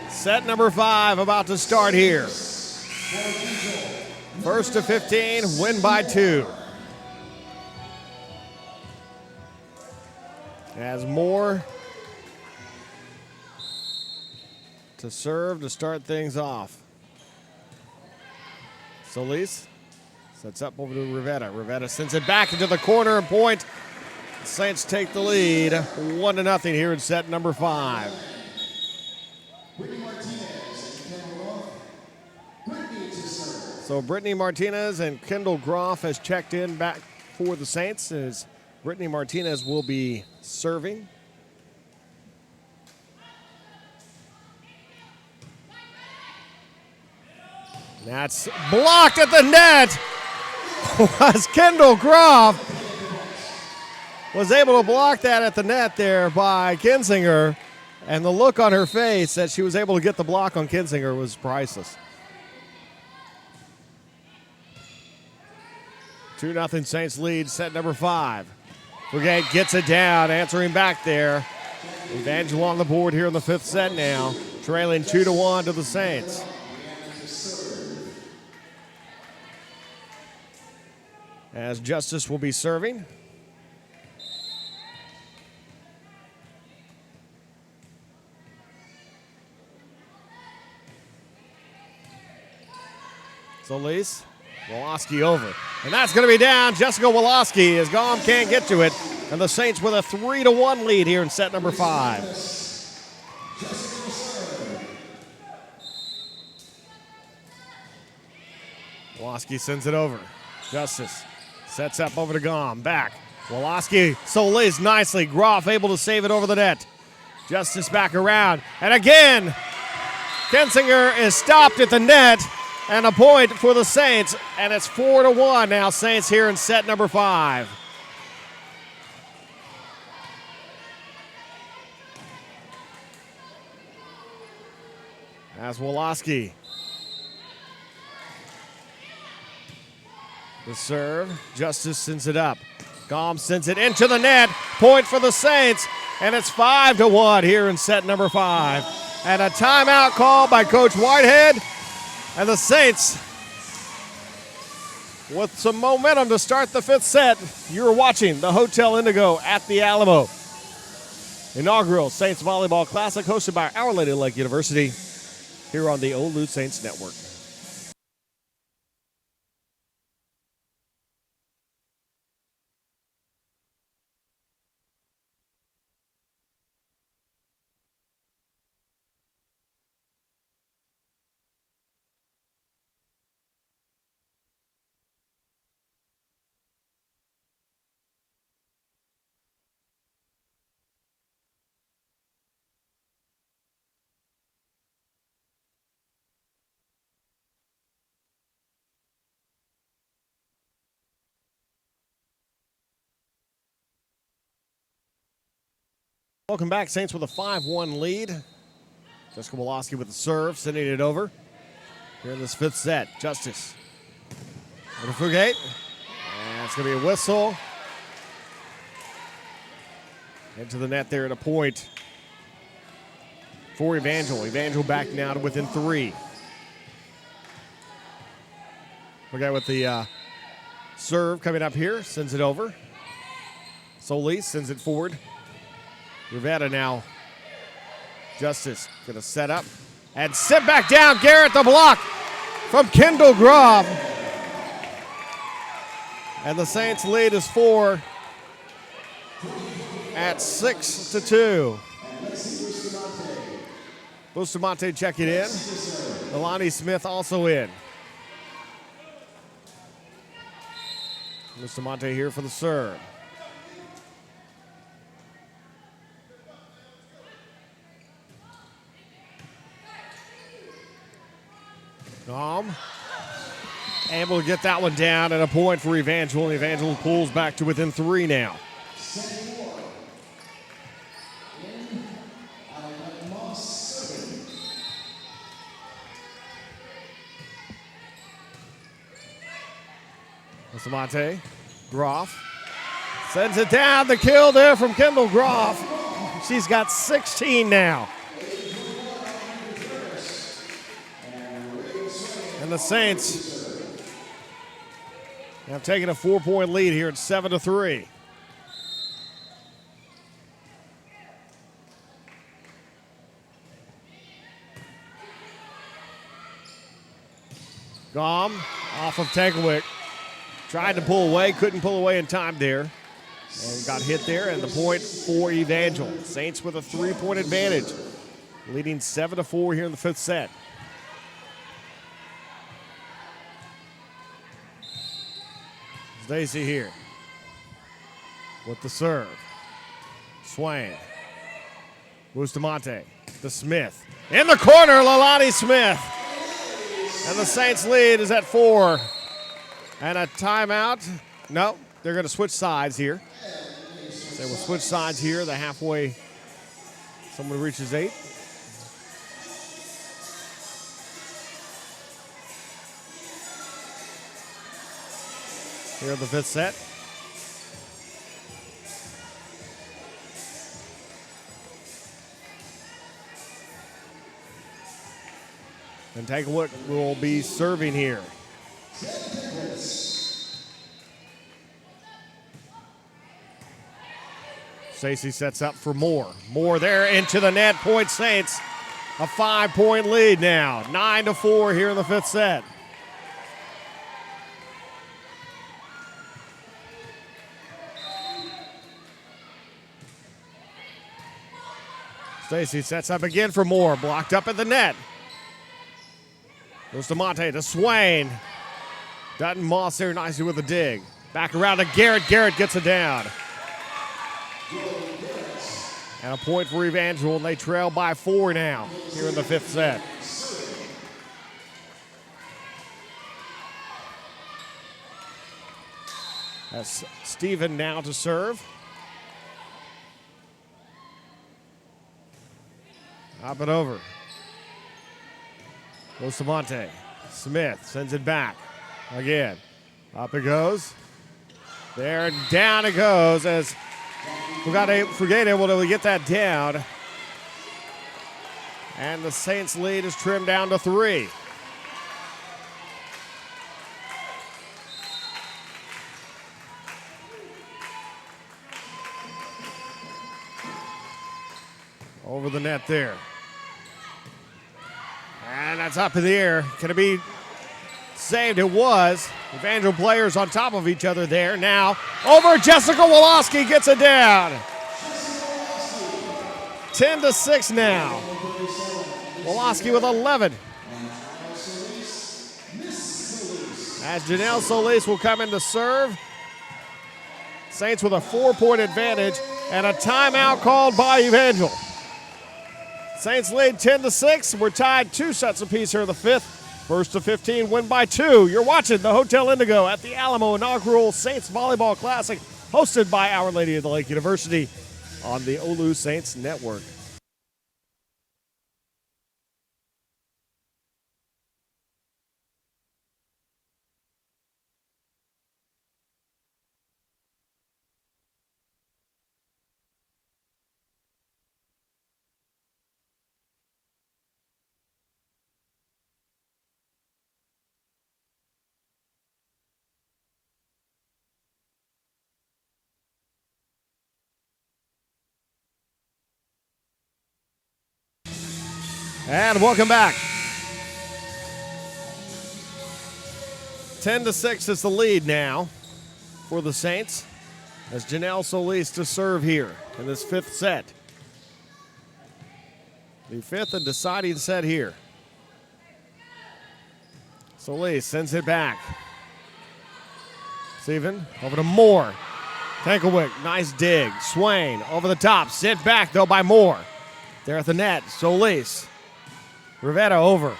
Set number 5 about to start here. First to 15, win by 2. As Moore to serve to start things off. Solis sets up over to Rivetta. Rivetta sends it back into the corner and point. Saints take the lead 1-0 here in set number 5. So Brittany Martinez and Kendall Groff has checked in back for the Saints as Brittany Martinez will be serving. That's blocked at the net. Was Kendall Groff was able to block that at the net there by Kinzinger, and the look on her face that she was able to get the block on Kinzinger was priceless. 2-0 Saints lead, set number 5. Brigade gets it down, answering back there. Evangel on the board here in the 5th set now, trailing 2-1 to the Saints. As Justice will be serving. Solis, Woloski over. And that's going to be down. Jessica Woloski as Gom can't get to it. And the Saints with a 3-1 lead here in set number 5. Woloski sends it over. Justice sets up over to Gom. Back. Woloski, Solis nicely. Groff able to save it over the net. Justice back around. And again, Kinzinger is stopped at the net. And a point for the Saints, and it's 4-1 now. Saints here in set number 5. As Woloski. The serve. Justice sends it up. Gom sends it into the net. Point for the Saints, and it's 5-1 here in set number 5. And a timeout call by Coach Whitehead. And the Saints with some momentum to start the 5th set. You're watching the Hotel Indigo at the Alamo. Inaugural Saints Volleyball Classic hosted by Our Lady of Lake University here on the OLLU Saints Network. Welcome back, Saints with a 5-1 lead. Jessica Woloski with the serve, sending it over. Here in this 5th set, Justice. Over to Fugate. And it's going to be a whistle. Into the net there at a point for Evangel. Evangel back now to within 3. Fugate with the serve coming up here, sends it over. Solis sends it forward. Rivetta now. Justice going to set up and sit back down. Garrett the block from Kendall Groff. And the Saints lead is 4 at 6-2. Bustamante checking in. Alani Smith also in. Bustamante here for the serve. Gom able to get that one down, and a point for Evangel. Evangel pulls back to within 3 now. Bustamante, Groff sends it down. The kill there from Kendall Groff. She's got 16 now. And the Saints have taken a 4-point lead here at 7-3. Gom off of Tankowick. Tried to pull away, couldn't pull away in time there. And got hit there, and the point for Evangel. Saints with a 3-point advantage, leading 7-4 here in the fifth set. Stacy here with the serve. Swain. Bustamante to Smith. In the corner, Lalani Smith. And the Saints lead is at 4. And a timeout. No, they're going to switch sides here. They will switch sides here. The halfway, someone reaches 8. Here in the fifth set. And Tankowick will be serving here. Stacey sets up for Moore. Moore there into the net. Point Saints. A 5-point lead now. 9-4 here in the fifth set. Stacey sets up again for Moore. Blocked up at the net. Goes to Monte to Swain. Dutton Moss there nicely with a dig. Back around to Garrett. Garrett gets it down. And a point for Evangel, and they trail by 4 now here in the fifth set. That's Steven now to serve. Up and over. Goes to Monte. Smith sends it back. Again. Up it goes. There and down it goes as Forget able to get that down. And the Saints lead is trimmed down to 3. Over the net there. And that's up in the air. Can it be saved? It was. Evangel players on top of each other there. Now over Jessica Woloski gets it down. 10-6 now. Woloski with 11. As Janelle Solis will come in to serve. Saints with a 4-point advantage and a timeout called by Evangel. Saints lead 10-6. We're tied 2 sets apiece here in the fifth. First to 15, win by 2. You're watching the Hotel Indigo at the Alamo inaugural Saints Volleyball Classic, hosted by Our Lady of the Lake University on the OLLU Saints Network. And welcome back. 10-6 is the lead now for the Saints as Janelle Solis to serve here in this fifth set. The fifth and deciding set here. Solis sends it back. Steven over to Moore. Tankowick, nice dig. Swain over the top. Sent back though by Moore. There at the net, Solis. Rivetta over.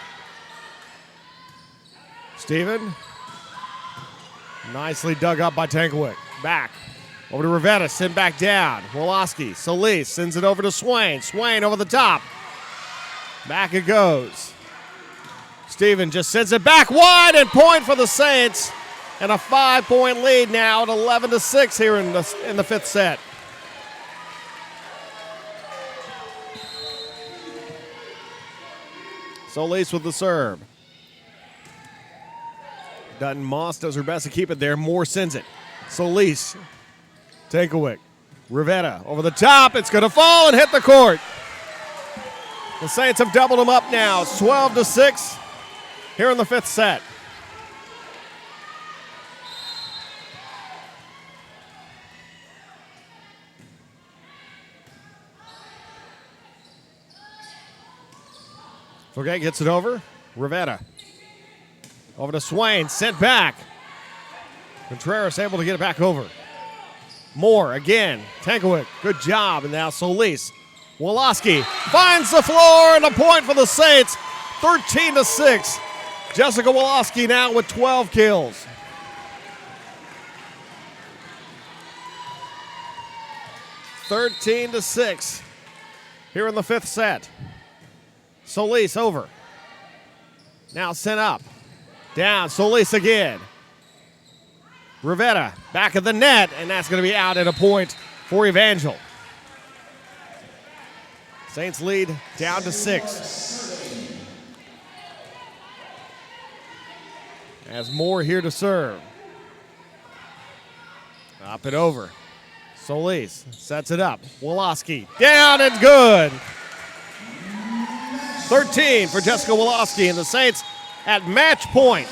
Steven. Nicely dug up by Tankowick. Back. Over to Rivetta. Sent back down. Woloski. Solis sends it over to Swain. Swain over the top. Back it goes. Steven just sends it back wide and point for the Saints. And a 5-point lead now at 11-6 here in the fifth set. Solis with the serve. Dutton Moss does her best to keep it there. Moore sends it. Solis. Takeaway. Rivetta over the top. It's going to fall and hit the court. The Saints have doubled them up now. It's 12-6 here in the fifth set. Forget gets it over. Rivetta. Over to Swain. Sent back. Contreras able to get it back over. Moore again. Tankowick. Good job. And now Solis. Woloski finds the floor and a point for the Saints. 13-6. Jessica Woloski now with 12 kills. (13-6) here in the fifth set. Solis over. Now sent up. Down. Solis again. Rivetta back of the net, and that's going to be out at a point for Evangel. Saints lead down to 6. As Moore here to serve. Up and over. Solis sets it up. Woloski down and good. 13 for Jessica Woloski, and the Saints at match point.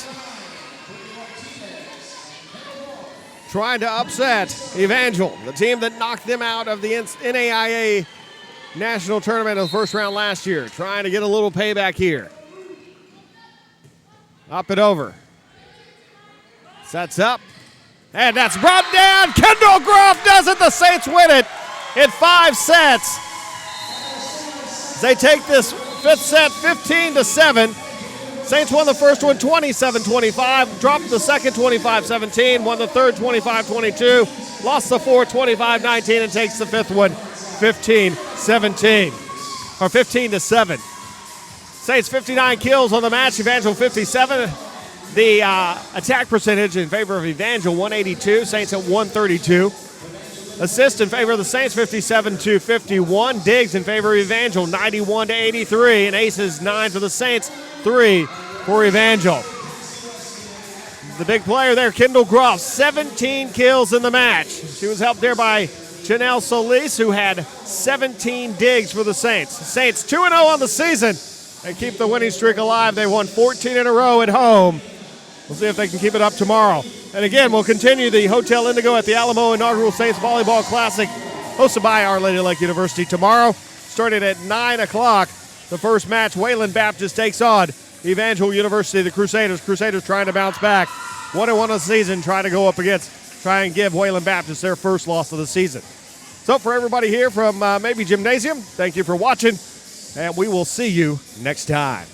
Trying to upset Evangel, the team that knocked them out of the NAIA National Tournament in the first round last year. Trying to get a little payback here. Up and over. Sets up. And that's brought down. Kendall Groff does it. The Saints win it in 5 sets. They take this fifth set 15-7. Saints won the first one 27-25, dropped the second 25-17, won the third 25-22, lost the fourth 25-19, and takes the fifth one 15-17, or 15-7. Saints 59 kills on the match, Evangel 57. The attack percentage in favor of Evangel 182, Saints at 132. Assist in favor of the Saints 57-51. Digs in favor of Evangel 91-83, and aces 9 for the Saints, 3 for Evangel. The big player there, Kendall Groff, 17 kills in the match. She was helped there by Janelle Solis, who had 17 digs for the Saints. Saints 2-0 on the season and keep the winning streak alive. They won 14 in a row at home. We'll see if they can keep it up tomorrow. And again, we'll continue the Hotel Indigo at the Alamo inaugural Saints Volleyball Classic, hosted by Our Lady of Lake University tomorrow, starting at 9 o'clock. The first match, Wayland Baptist takes on Evangel University, the Crusaders. Crusaders trying to bounce back. 1-1 on the season, trying to go up against, try and give Wayland Baptist their first loss of the season. So for everybody here from Maybe Gymnasium, thank you for watching, and we will see you next time.